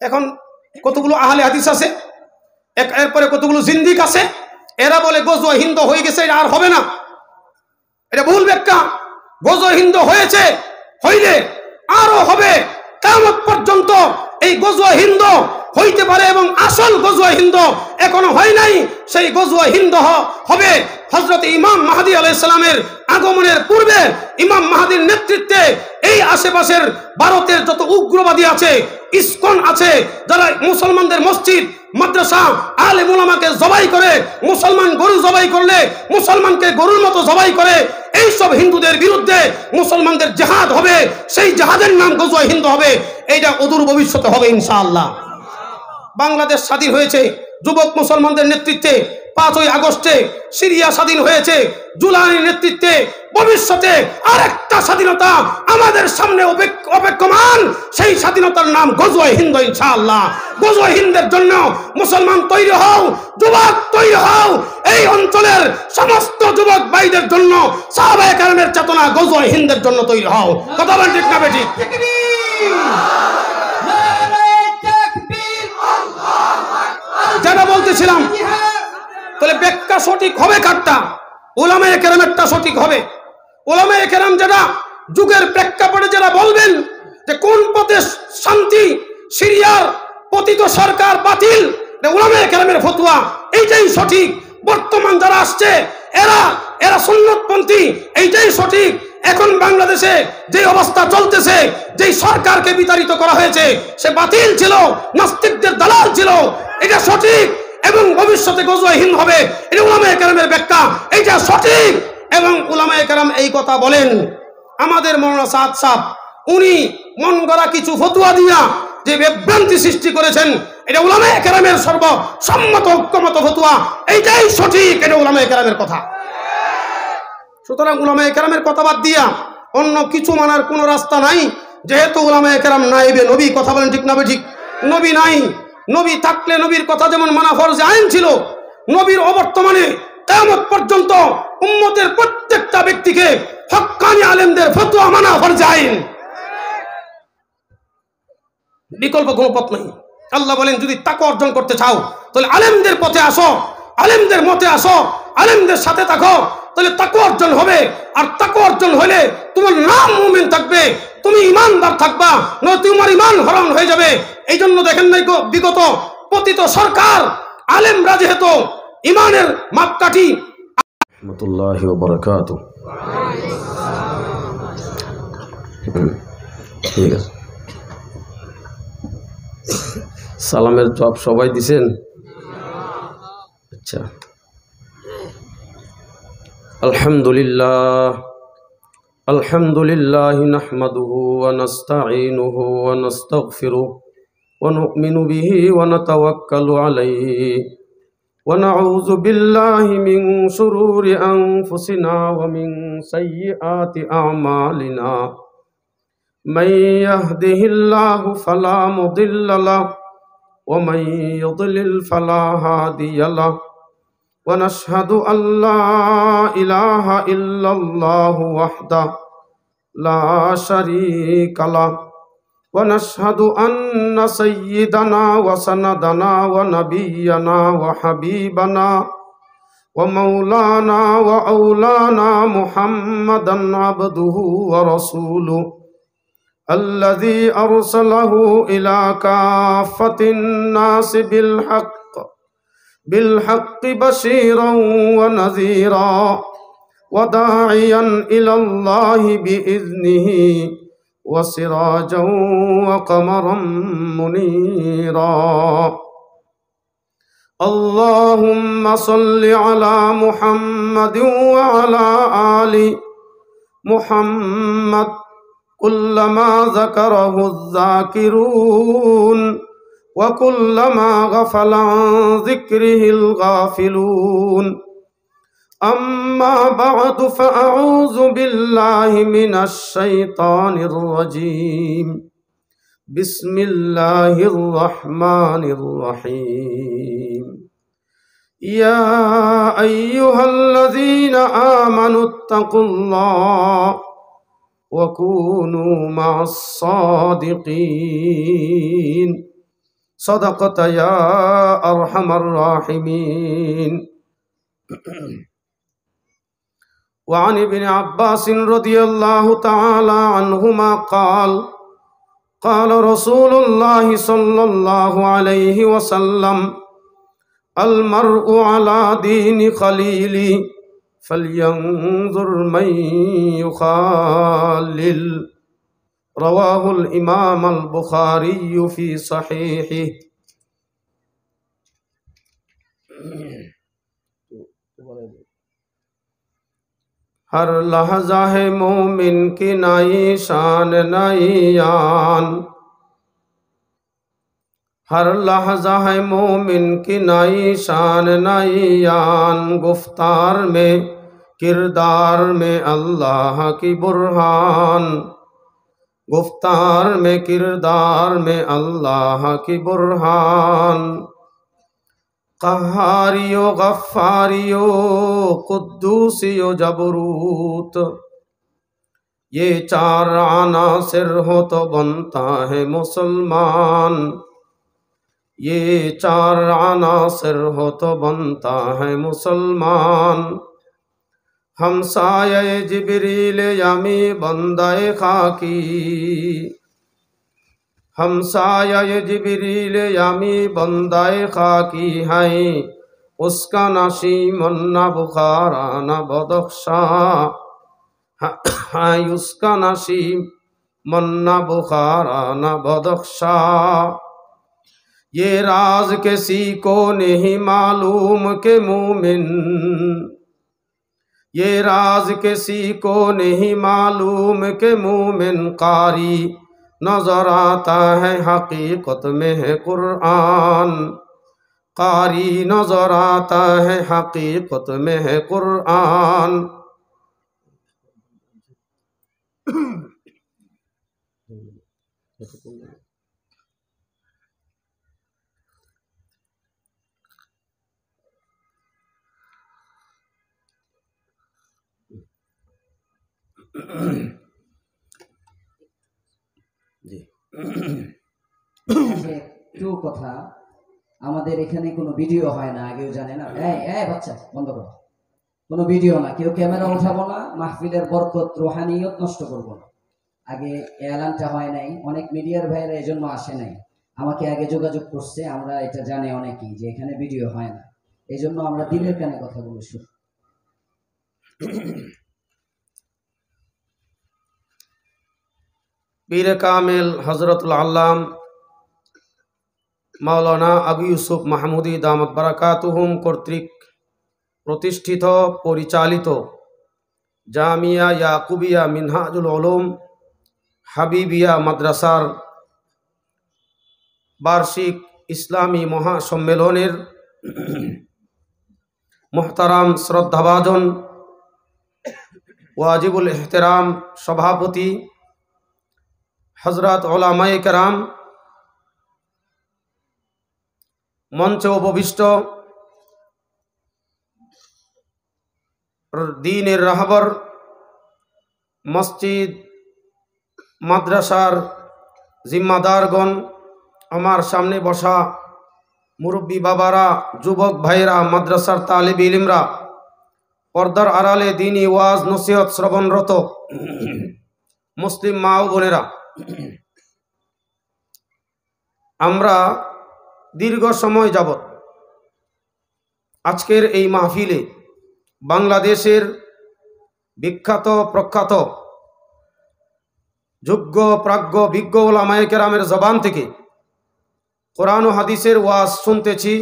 এখন কতগুলো আহলে হাদিস আছে, এরপরে কতগুলো জিন্দিক আছে, এরা বলে গজওয়া হিন্দ হয়ে গেছে, এটা আর হবে না। এটা ভুল ব্যাখ্যা। গজওয়া হিন্দ হয়েছে, হইলে আরো হবে। কিয়ামত পর্যন্ত এই গজওয়া হিন্দ হইতে পারে, এবং আসল গজওয়া হিন্দ এখনো হয় নাই। সেই গজওয়া হিন্দ হবে হযরত ইমাম মাহদী আলাইহিস সালামের আগমনের পূর্বে। ইমাম মাহদীর নেতৃত্বে এই আশেপাশের ভারতের যত উগ্রবাদী আছে, ইসকন আছে, যারা মুসলমানদের মসজিদ মাদ্রাসা আলেম উলামাকে জবাই করে, মুসলমান গরু জবাই করলে মুসলমানকে গরুর মতো জবাই করে, এই সব হিন্দুদের বিরুদ্ধে মুসলমানদের জিহাদ হবে। সেই জিহাদের নাম গজওয়া হিন্দ হবে। এইটা অদূর ভবিষ্যতে হবে ইনশাআল্লাহ। বাংলাদেশ স্বাধীন হয়েছে যুবক মুসলমানদের নেতৃত্বে। 5ই আগস্টে সিরিয়া স্বাধীন হয়েছে জুলানির নেতৃত্বে। ভবিষ্যতে আরেকটা স্বাধীনতা আমাদের সামনে অপেক্ষমান। সেই স্বাধীনতার নাম গজওয়া হিন্দ ইনশাআল্লাহ। গজওয়া হিন্দের জন্য মুসলমান তৈরি হও, যুবক তৈরি হও। এই অঞ্চলের সমস্ত যুবক ভাইদের জন্য সাহাবায়ে কেরামের চেতনা গজওয়া হিন্দের জন্য তৈরি হও। কথা বলেন ঠিক না বেঠিক? যেটা বলতেছিলাম, তাহলে ব্যাখ্যা সঠিক হবে কারটা? উলামায়ে কেরামেরটা সঠিক হবে। উলামায়ে কেরাম যেটা যুগের প্রেক্ষাপটে যারা বলবেন যে কোন পথে শান্তি, সিরিয়ার পতিত সরকার বাতিল, উলামায়ে কেরামের ফতোয়া এইটাই সঠিক। বর্তমান যারা আসছে এরা সুন্নতপন্থী, এইটাই সঠিক। এখন বাংলাদেশে যে অবস্থা চলতেছে, যেই সরকারকে বিতাড়িত করা হয়েছে, সে বাতিল ছিল, নাস্তিকদের দালাল ছিল, এটা সঠিক। এবং ভবিষ্যতে গজওয়া হিন্দ হবে, এটা উলামায়ে কেরামের ব্যাখ্যা, এইটা সঠিক। এবং উলামায়ে কেরাম এই কথা বলেন। আমাদের মাওলানা সাদ সাহেব উনি মন গড়া কিছু ফতোয়া দিয়া যে বিভ্রান্তি সৃষ্টি করেছেন, এটা উলামায়ে কেরামের সর্বসম্মত ঐক্যমত ফতোয়া, এইটাই সঠিক। এটা উলামায়ে কেরামের কথা। সুতরাং উলামায়ে কেরামের কথা বাদ দিয়া অন্য কিছু মানার কোনো রাস্তা নাই। যেহেতু উলামায়ে কেরাম নাইবে নবী, কথা বলেন ঠিক না ঠিক? নবী নাই। নবী থাকলে নবীর কথা যেমন মানা ফরজে আইন ছিল, নবীর অবর্তমানে কিয়ামত পর্যন্ত উম্মতের প্রত্যেকটা ব্যক্তিকে হক্কানি আলেমদের ফতোয়া মানা ফরজে আইন, বিকল্প কোনো পথ নাই। আল্লাহ বলেন যদি তাকওয়া অর্জন করতে চাও তাহলে আলেমদের পথে আসো, আলেমদের মতে আসো, আলেমদের সাথে থাকো, তাহলে তাকওয়া অর্জন হবে। আর তাকওয়া অর্জন হলে তোমার নাম মুমিন থাকবে, তুমি ঈমানদার থাকবা, নয় তোমার ঈমান হরণ হয়ে যাবে। এই জন্য দেখেন নাই বিগত পতিত সরকার আলেমরা যেহেতু ঈমানের মাপকাঠি। রাহমাতুল্লাহি ওয়া বারাকাতুহু। ঠিক আছে, সালামের জবাব সবাই দিছেন? আচ্ছা, আলহামদুলিল্লাহ আলহামদুলিল্লাহি নাহমাদুহু ওয়া নাস্তাঈনুহু ওয়া নাস্তাগফিরুহু ওয়া নু'মিনু বিহি ওয়া নাতাওয়াক্কালু আলাইহি ওয়া নাউযু বিল্লাহি মিন শুরুরি আনফুসিনা ওয়া মিন সাইয়্যাতি আ'মালিনা। মান ইয়াহদিহিল্লাহু ফালা মুদিল্লা লাহু ওয়া মান ইউদ্লিল ফালা হাদিয়া লাহু। ونشهد أن لا إله إلا الله وحده لا شريك له ونشهد أن سيدنا وسندنا ونبينا وحبيبنا ومولانا وأولانا محمدا عبده ورسوله الذي أرسله إلى كافة الناس بالحق بشيرا ونذيرا وداعيا إلى الله بإذنه وسراجا وقمرا منيرا. اللهم صل على محمد وعلى آل محمد كلما ذكره الذاكرون وكلما غفل عن ذكره الغافلون. أما بعد فأعوذ بالله من الشيطان الرجيم. بسم الله الرحمن الرحيم. يا أيها الذين آمنوا اتقوا الله وكونوا مع الصادقين. صدقت يا أرحم الراحمين. وعن ابن عباس رضي الله تعالى عنهما قال قال رسول الله صلى الله عليه وسلم المرء على دين خليلي فلينظر من يخالل. رواه الإمام البخاري في صحيحه. हर लहजा है मोमिन की नई शान नई यान, हर लहजा है मोमिन की नई शान नई यान, गुफ्तार में किरदार में अल्लाह की बुरहान, गुफ्तार में किरदार में अल्लाह की बुरहान। कहारियो गफ्फारियो कुद्दूसियो जबरूत, ये चार अनासिर हो तो बनता है मुसलमान, ये चार अनासिर हो तो बनता है मुसलमान। हमसाये जिब्रील यामी बंदाए खाकी, हमसाये जिब्रील यामी बंदाए खाकी है, उसका नशी मन्ना बुखारा न बदख्शा है, उसका नशी मन्ना बुखारा न बदख्शा। ये राज किसी को नहीं मालूम के मोमिन, ये राज किसी को नहीं मालूम के मोमिन कारी नजर आता है हकीकत में है कुरान, कारी नजर आता है हकीकत में है कुरान। একটু কথা, আমাদের এখানে কোনো ভিডিও হয় না, আগেও জানে না। এই বাচ্চা বন্ধ করো, কোনো ভিডিও না, কেউ ক্যামেরা উঠাবো না, মাহফিলের বরকত রুহানিয়ত নষ্ট করবো না। আগে এলানটা হয় নাই, অনেক মিডিয়ার ভাইরা এজন্য আসে নাই, আমাকে আগে যোগাযোগ করছে, আমরা এটা জানি অনেকেই যে এখানে ভিডিও হয় না, এই জন্য আমরা দিলের কানে কথাগুলো শুনি। পীর কামেল হযরতুল আল্লাম মাওলানা আবু ইউসুফ মাহমুদি দামাত বারাকাতুহুম কর্তৃক প্রতিষ্ঠিত পরিচালিত জামিয়া ইয়াকুবিয়া মিনহাজুল উলুম হাবিবিয়া মাদ্রাসার বার্ষিক ইসলামী মহাসম্মেলনের মুহতারাম শ্রদ্ধাভাজন ওয়াজিবুল ইহতিরাম সভাপতি হযরত উলামায়ে কেরাম, মঞ্চে উপবিষ্ট দ্বীনের রাহবর, মসজিদ মাদ্রাসার জিম্মাদারগণ, আমার সামনে বসা মুরব্বী বাবারা, যুবক ভাইরা, মাদ্রাসার তালিব ইলমরা, পর্দার আড়ালে দ্বীনি ওয়াজ নসিহত শ্রবণরত মুসলিম মা ও বোনেরা, আমরা দীর্ঘ সময় যাবৎ আজকের এই মাহফিলে বাংলাদেশের বিখ্যাত প্রখ্যাত যোগ্য প্রাজ্ঞ বিজ্ঞ উলামায়ে কেরামের জবান থেকে কোরআন ও হাদিসের ওয়াজ শুনতেছি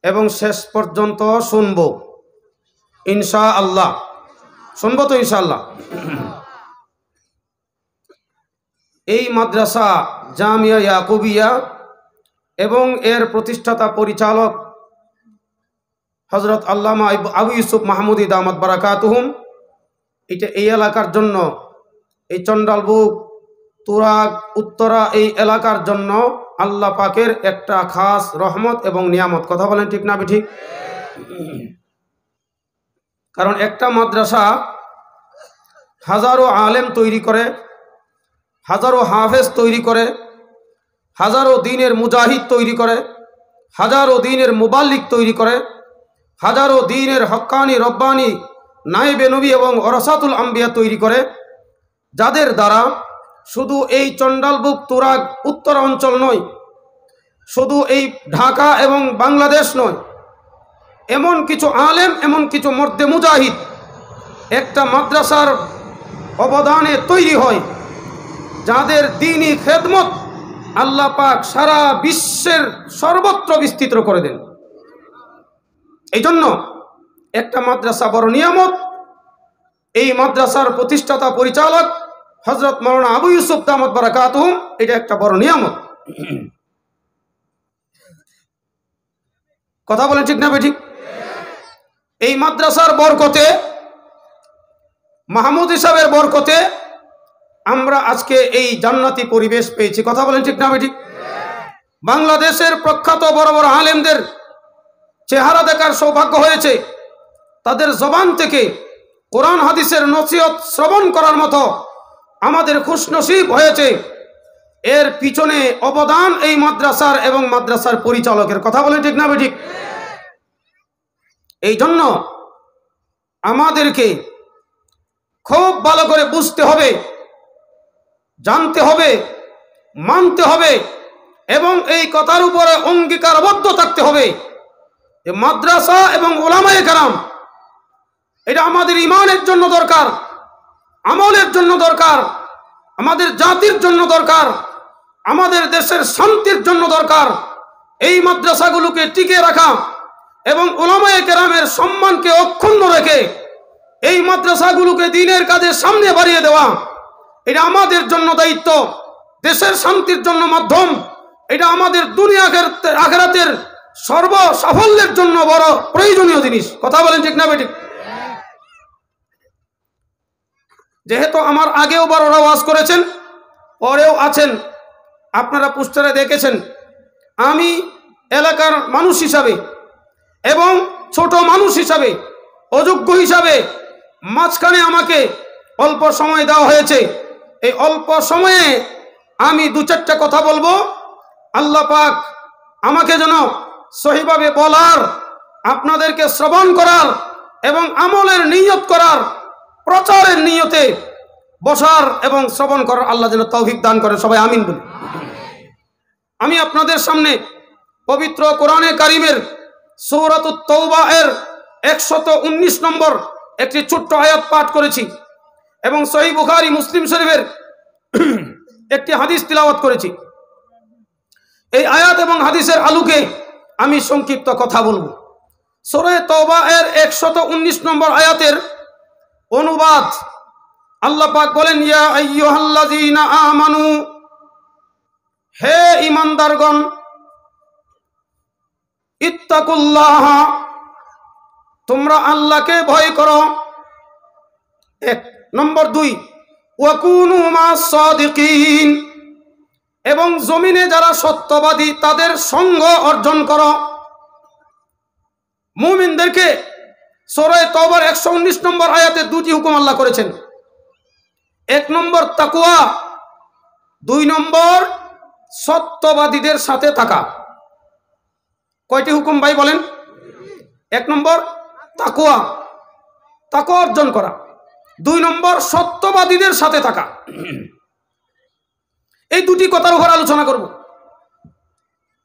এবং শেষ পর্যন্ত শুনব ইনশাআল্লাহ। শুনব তো ইনশাআল্লাহ। এই মাদ্রাসা জামিয়া ইয়াকুবিয়া এবং এর প্রতিষ্ঠাতা পরিচালক হযরত আল্লামা আবু ইউসুফ মাহমুদি দামাত বারাকাতুহুম, এটা এই এলাকার জন্য, এই চন্ডালবুক তুরাগ উত্তরা এই এলাকার জন্য আল্লাহ পাকের একটা খাস রহমত এবং নিয়ামত। কথা বলেন ঠিক না ঠিক? কারণ একটা মাদ্রাসা হাজারো আলেম তৈরি করে, হাজারো হাফেজ তৈরি করে, হাজারো দিনের মুজাহিদ তৈরি করে, হাজারো দিনের মুবাল্লিগ তৈরি করে, হাজারো দিনের হক্কানি রব্বানি নায়েবে নবী এবং ওরাসাতুল আম্বিয়া তৈরি করে, যাদের দ্বারা শুধু এই চণ্ডালবুক তুরাগ উত্তর অঞ্চল নয়, শুধু এই ঢাকা এবং বাংলাদেশ নয়, এমন কিছু আলেম, এমন কিছু মর্দে মুজাহিদ একটা মাদ্রাসার অবদানে তৈরি হয়, যাদের দ্বীনি খেদমত আল্লাহ পাক সারা বিশ্বের সর্বত্র বিস্তৃত করে দেন। এই জন্য একটা মাদ্রাসা বড় নিয়ামত। এই মাদ্রাসার প্রতিষ্ঠাতা পরিচালক হযরত মাওলানা আবু ইউসুফ দামাত বারাকাতুহুম, এটা একটা বড় নিয়ামত। কথা বলেন ঠিক না বেঠিক? এই মাদ্রাসার বরকতে, মাহমুদ সাহেবের বরকতে আমরা আজকে এই জান্নাতি পরিবেশ পেয়েছি। কথা বলেন ঠিক না বেঠিক? বাংলাদেশের প্রখ্যাত বড় বড় আলেমদের চেহারা দেখার সৌভাগ্য হয়েছে, তাদের জবান থেকে কোরআন হাদিসের নসিহত শ্রবণ করার মতো আমাদের খুশনসিব হয়েছে। এর পিছনে অবদান এই মাদ্রাসার এবং মাদ্রাসার পরিচালকের। কথা বলে ঠিক না বেঠিক? এই জন্য আমাদেরকে খুব ভালো করে বুঝতে হবে, জানতে হবে, মানতে হবে এবং এই কথার উপরে অঙ্গীকারবদ্ধ থাকতে হবে যে মাদ্রাসা এবং উলামায়ে কেরাম এটা আমাদের ইমানের জন্য দরকার, আমলের জন্য দরকার, আমাদের জাতির জন্য দরকার, আমাদের দেশের শান্তির জন্য দরকার। এই মাদ্রাসাগুলোকে টিকে রাখা এবং উলামায়ে কেরামের সম্মানকে অক্ষুণ্ণ রেখে এই মাদ্রাসাগুলোকে দ্বীনের কাজে সামনে বাড়িয়ে দেওয়া, এটা আমাদের জন্য দায়িত্ব। দেশের শান্তির জন্য মাধ্যম, এটা আমাদের দুনিয়া আখিরাতের সর্ব সাফল্যের জন্য বড় প্রয়োজনীয় জিনিস। কথা বলেন ঠিক না বেঠিক? যেহেতু আমার আগেও বড়রা ওয়াজ করেছেন, পরেও আছেন, আপনারা পোস্টারে দেখেছেন, আমি এলাকার মানুষ হিসাবে এবং ছোট মানুষ হিসাবে, অযোগ্য হিসাবে মাঝখানে আমাকে অল্প সময় দেওয়া হয়েছে। এই অল্প সময়ে আমি দু চারটা কথা বলবো। আল্লাহ পাক আমাকে যেন সহিভাবে বলার, আপনাদেরকে শ্রবণ করার এবং আমলের নিয়ত করার, প্রচারের নিয়তে বসার এবং শ্রবণ করার আল্লাহ যেন তৌফিক দান করেন। সবাই আমিন বলি। আমি আপনাদের সামনে পবিত্র কোরআনে কারিমের সূরাতুত তাওবা এর 119 নম্বর একটি ছোট্ট আয়াত পাঠ করেছি এবং সহিহ বুখারী মুসলিম শরীফের একটি হাদিস তিলাওয়াত করেছি। এই আয়াত এবং হাদিসের আলোকে আমি সংক্ষিপ্ত কথা বলবো। সূরা তাওবা এর 119 নম্বর আয়াতের অনুবাদ আল্লাহ পাক বলেন, ইয়া আইয়ুহাল্লাযীনা আমানু, হে ঈমানদারগণ, ইত্তাকুল্লাহ, তোমরা আল্লাহকে ভয় করো। 1 নম্বর 2, ওয়া কুনু মা'আস সাদিকিন, এবং জমিনে যারা সত্যবাদী তাদের সঙ্গ অর্জন করো। মুমিনদেরকে সূরা তাওবার 119 নম্বর আয়াতে দুটি হুকুম আল্লাহ করেছেন। 1 নম্বর তাকওয়া, 2 নম্বর সত্যবাদীদের সাথে থাকা। কয়টি হুকুম ভাই বলেন? 1 নম্বর তাকওয়া, তাকওয়া অর্জন করা। 2 নম্বর সত্যবাদীদের সাথে থাকা। এই দুটি কথার উপর আলোচনা করব।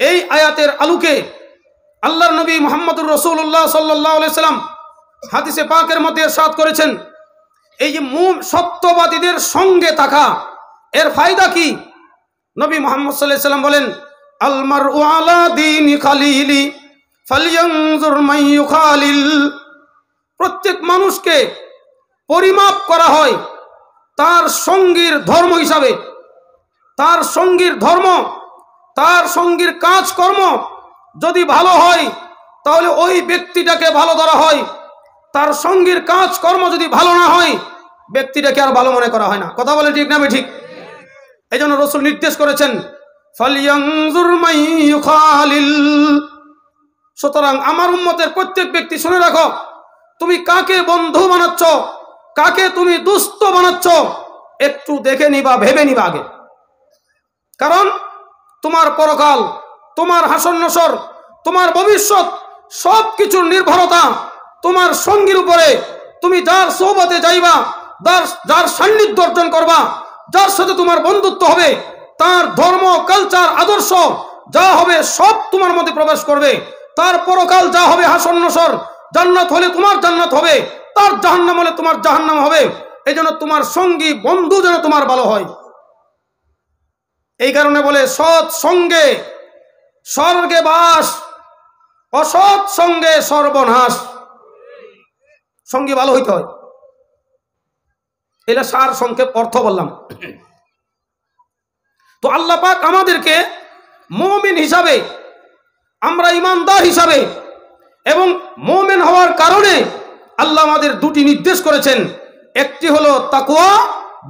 এই আয়াতের আলোকে আল্লাহর নবী মুহাম্মদুর রাসূলুল্লাহ সাল্লাল্লাহু আলাইহি সাল্লাম হাদিসে পাকের মধ্যে ইরশাদ করেছেন, এই যে সত্যবাদীদের সঙ্গে থাকা, এর ফায়দা কি? নবী মুহাম্মদ সাল্লাল্লাহু আলাইহি সাল্লাম বলেন, আল মারউ আলা দীনি খালিলি ফালইয়ানজুর মান ইউখালিল। প্রত্যেক মানুষকে পরিমাপ করা হয় তার সঙ্গীর ধর্ম হিসাবে। তার সঙ্গীর ধর্ম, তার সঙ্গীর কাজকর্ম যদি ভালো হয় তাহলে ওই ব্যক্তিটাকে ভালো ধরা হয়। তার সঙ্গীর কাজকর্ম যদি ভালো না হয়, ব্যক্তিটাকে আর ভালো মনে করা হয় না। কথা বলে ঠিক না ঠিক? এই জন্য রাসূল নির্দেশ করেছেন, ফালইয়ানজুর মান ইউখালিল। সুতরাং আমার উম্মতের প্রত্যেক ব্যক্তি শুনে রাখো, তুমি কাকে বন্ধু বানাচ্ছ, কাকে তুমি দুস্থ বানাচ্ছ, একটু দেখে নিবা, ভেবে নিবা আগে। কারণ তোমার পরকাল, তোমার হাসর নসর, তোমার ভবিষ্যৎ সব কিছুর নির্ভরতা তোমার সঙ্গীর উপরে। তুমি যার সোহবতে যাইবা, যার সান্নিধ্য অর্জন করবা, যার সাথে তোমার বন্ধুত্ব হবে, তার ধর্ম, কালচার, আদর্শ যা হবে সব তোমার মধ্যে প্রবেশ করবে। তার পরকাল যা হবে, হাসর নসর, জান্নাত হলে তোমার জান্নাত হবে, তার জাহান্নাম হলে তোমার জাহান্নাম হবে। এই জন্য তোমার সঙ্গী বন্ধু যেন তোমার ভালো হয়। এই কারণে বলে সৎ সঙ্গে স্বর্গে বাস, অসৎ সঙ্গে সর্বনাশ। সঙ্গী ভালো হইতে হয়। এটা সার সংক্ষেপ অর্থ বললাম। তো আল্লাহ পাক আমাদেরকে মুমিন হিসাবে, আমরা ইমানদার হিসাবে এবং মুমিন হওয়ার কারণে আল্লাহ আমাদের দুটি নির্দেশ করেছেন। একটি হলো তাকওয়া,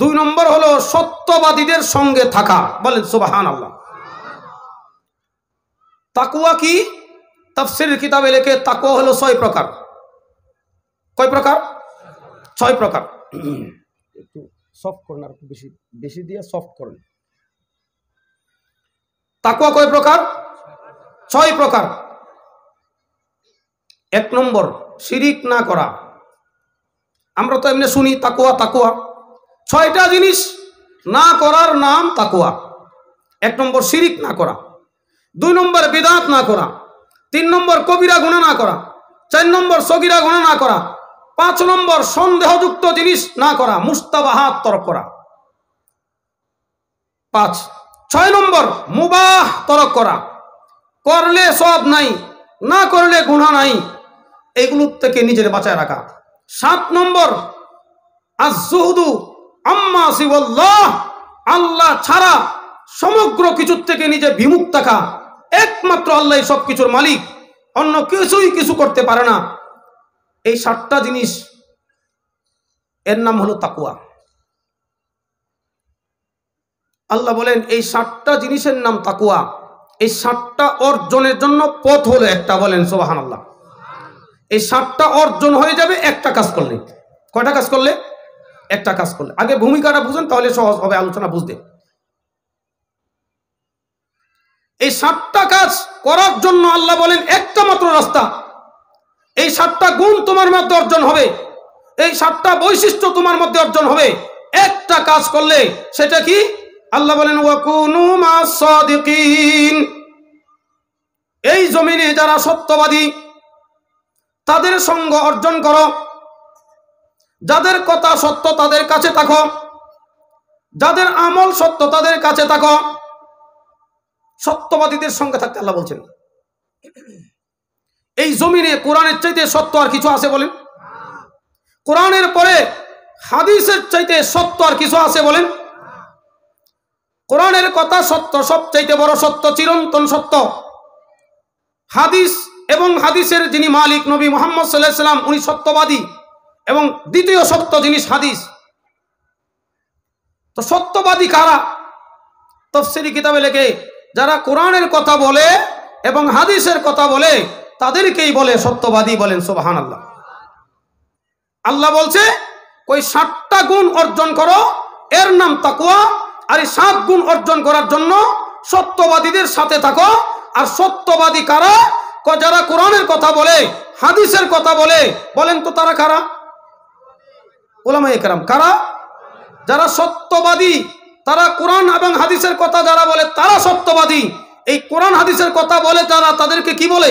2 নম্বর হলো সত্যবাদীদের সঙ্গে থাকা। বলেন সুবহানাল্লাহ। তাকওয়া কি? তাফসীরের কিতাবে লেখে তাকওয়া হলো 6 প্রকার। কয় প্রকার? 6 প্রকার। একটু সফট করুন, আর বেশি বেশি দিয়ে সফট করুন। তাকওয়া কয় প্রকার? 6 প্রকার। 1 নম্বর শিরিক না করা। আমরা তো এমনি শুনি তাকওয়া তাকওয়া, 6টা জিনিস না করার নাম তাকওয়া। 1 নম্বর শিরিক না করা, 2 নম্বর বিদআত না করা, 3 নম্বর কবিরা গুনাহ না করা, 4 নম্বর সগীরা গুনাহ না করা, 5 নম্বর সন্দেহযুক্ত জিনিস না করা, মুস্তাবাহাত তরক করা। 6 নম্বর মুবাহ তরক করা, করলে সওয়াব নাই, না করলে গুনাহ নাই, এগুলোর থেকে নিজের বাঁচায় রাখা। 7 নম্বর আয-যুহদু আম্মা সিওয়াল্লাহ, আল্লাহ ছাড়া সমগ্র কিছুর থেকে নিজে বিমুখ থাকা। একমাত্র আল্লাহ সব কিছুর মালিক, অন্য কিছুই কিছু করতে পারে না। এই 7টা জিনিস, এর নাম হলো তাকওয়া। আল্লাহ বলেন এই 7টা জিনিসের নাম তাকওয়া। এই 7টা অর্জনের জন্য পথ হলো একটা। বলেন সুবহানাল্লাহ। এই 7টা অর্জন হয়ে যাবে একটা কাজ করলে। কয়টা কাজ করলে? একটা কাজ করলে। আগে ভূমিকাটা বুঝেন, তাহলে সহজ হবে আলোচনা বুঝতে। এই 7টা কাজ করার জন্য আল্লাহ বলেন একটা মাত্র রাস্তা। এই 7টা গুণ তোমার মধ্যে অর্জন হবে, এই 7টা বৈশিষ্ট্য তোমার মধ্যে অর্জন হবে একটা কাজ করলে। সেটা কি? আল্লাহ বলেন ওয়াকুনু মাস সাদিকিন। এই জমিনে যারা সত্যবাদী তাদের সঙ্গ অর্জন করো, যাদের কথা সত্য তাদের কাছে থাকো, যাদের আমল সত্য তাদের কাছে থাকো। সত্যবাদীদের সঙ্গে থাকতে আল্লাহ বলছেন। এই জমিনে কোরআনের চাইতে সত্য আর কিছু আছে বলেন? কোরআনের পরে হাদিসের চাইতে সত্য আর কিছু আছে বলেন? কোরআনের কথা সত্য, সবচাইতে বড় সত্য, চিরন্তন সত্য। হাদিস এবং হাদিসের যিনি মালিক নবী মুহাম্মদ সাল্লাল্লাহু আলাইহি ওয়াসাল্লাম, উনি সত্যবাদী এবং দ্বিতীয় সত্য জিনিস হাদিস। তো সত্যবাদী কারা? তাফসীরি কিতাবে লেখে যারা কোরআনের কথা বলে এবং হাদিসের কথা বলে তাদেরকেই বলে সত্যবাদী। বলেন সুবহানাল্লাহ। আল্লাহ বলছে ওই 7টা গুণ অর্জন করো, এর নাম তাকওয়া। আর এই 7 গুণ অর্জন করার জন্য সত্যবাদীদের সাথে থাকো। আর সত্যবাদী কারা? যারা কোরআনের কথা বলে, হাদিসের কথা বলে। বলেন তো তারা কারা? উলামায়ে কেরাম। কারা? যারা সত্যবাদী, তারা কোরআন এবং হাদিসের কথা যারা বলে তারা সত্যবাদী। এই কোরআন হাদিসের কথা বলে যারা, তাদেরকে কি বলে?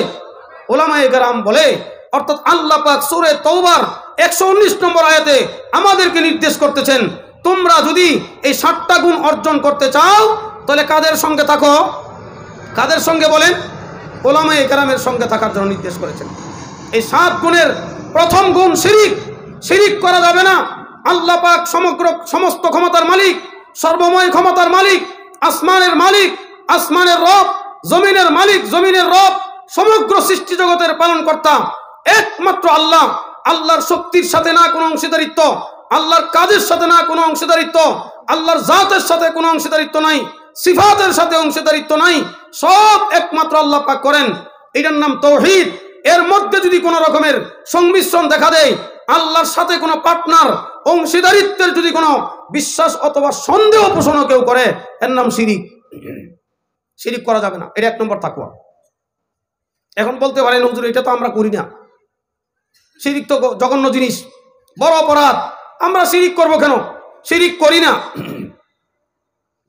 উলামায়ে কেরাম বলে। অর্থাৎ আল্লাহ পাক সূরা তাওবার 119 নম্বর আয়াতে আমাদেরকে নির্দেশ করতেছেন, তোমরা যদি এই 7টা গুণ অর্জন করতে চাও তাহলে কাদের সঙ্গে থাকো? কাদের সঙ্গে বলেন? উলামায়ে কেরামের সঙ্গে থাকার জন্য নির্দেশ করেছেন। এই 7 গুণের প্রথম গুণ শিরিক। শিরিক করা যাবে না। আল্লাহ পাক সমস্ত ক্ষমতার মালিক, সর্বময় ক্ষমতার মালিক, আসমানের মালিক, আসমানের রব, জমিনের মালিক, জমিনের রব, সমগ্র সৃষ্টি জগতের পালনকর্তা একমাত্র আল্লাহ। আল্লাহর শক্তির সাথে না কোনো অংশীদারিত্ব, আল্লাহর কাজের সাথে না কোনো অংশীদারিত্ব, আল্লাহর জাতের সাথে কোনো অংশীদারিত্ব নাই, সিফাতের সাথে অংশীদারিত্ব নাই। সব একমাত্র আল্লাহ পাক করেন। এটার নাম তাওহীদ। এর মধ্যে যদি কোনো রকমের সংমিশ্রণ দেখা দেয়, আল্লাহর সাথে কোনো পার্টনার, অংশীদারিত্বের যদি কোনো বিশ্বাস অথবা সন্দেহ পোষণ কেউ করে, এর নাম শিরিক। শিরিক করা যাবে না, এটা 1 নম্বর তাকওয়া। এখন বলতে পারেন হুজুর এটা তো আমরা করি না, শিরিক তো জঘন্য জিনিস, বড় অপরাধ, আমরা শিরিক করব কেন? শিরিক করি না।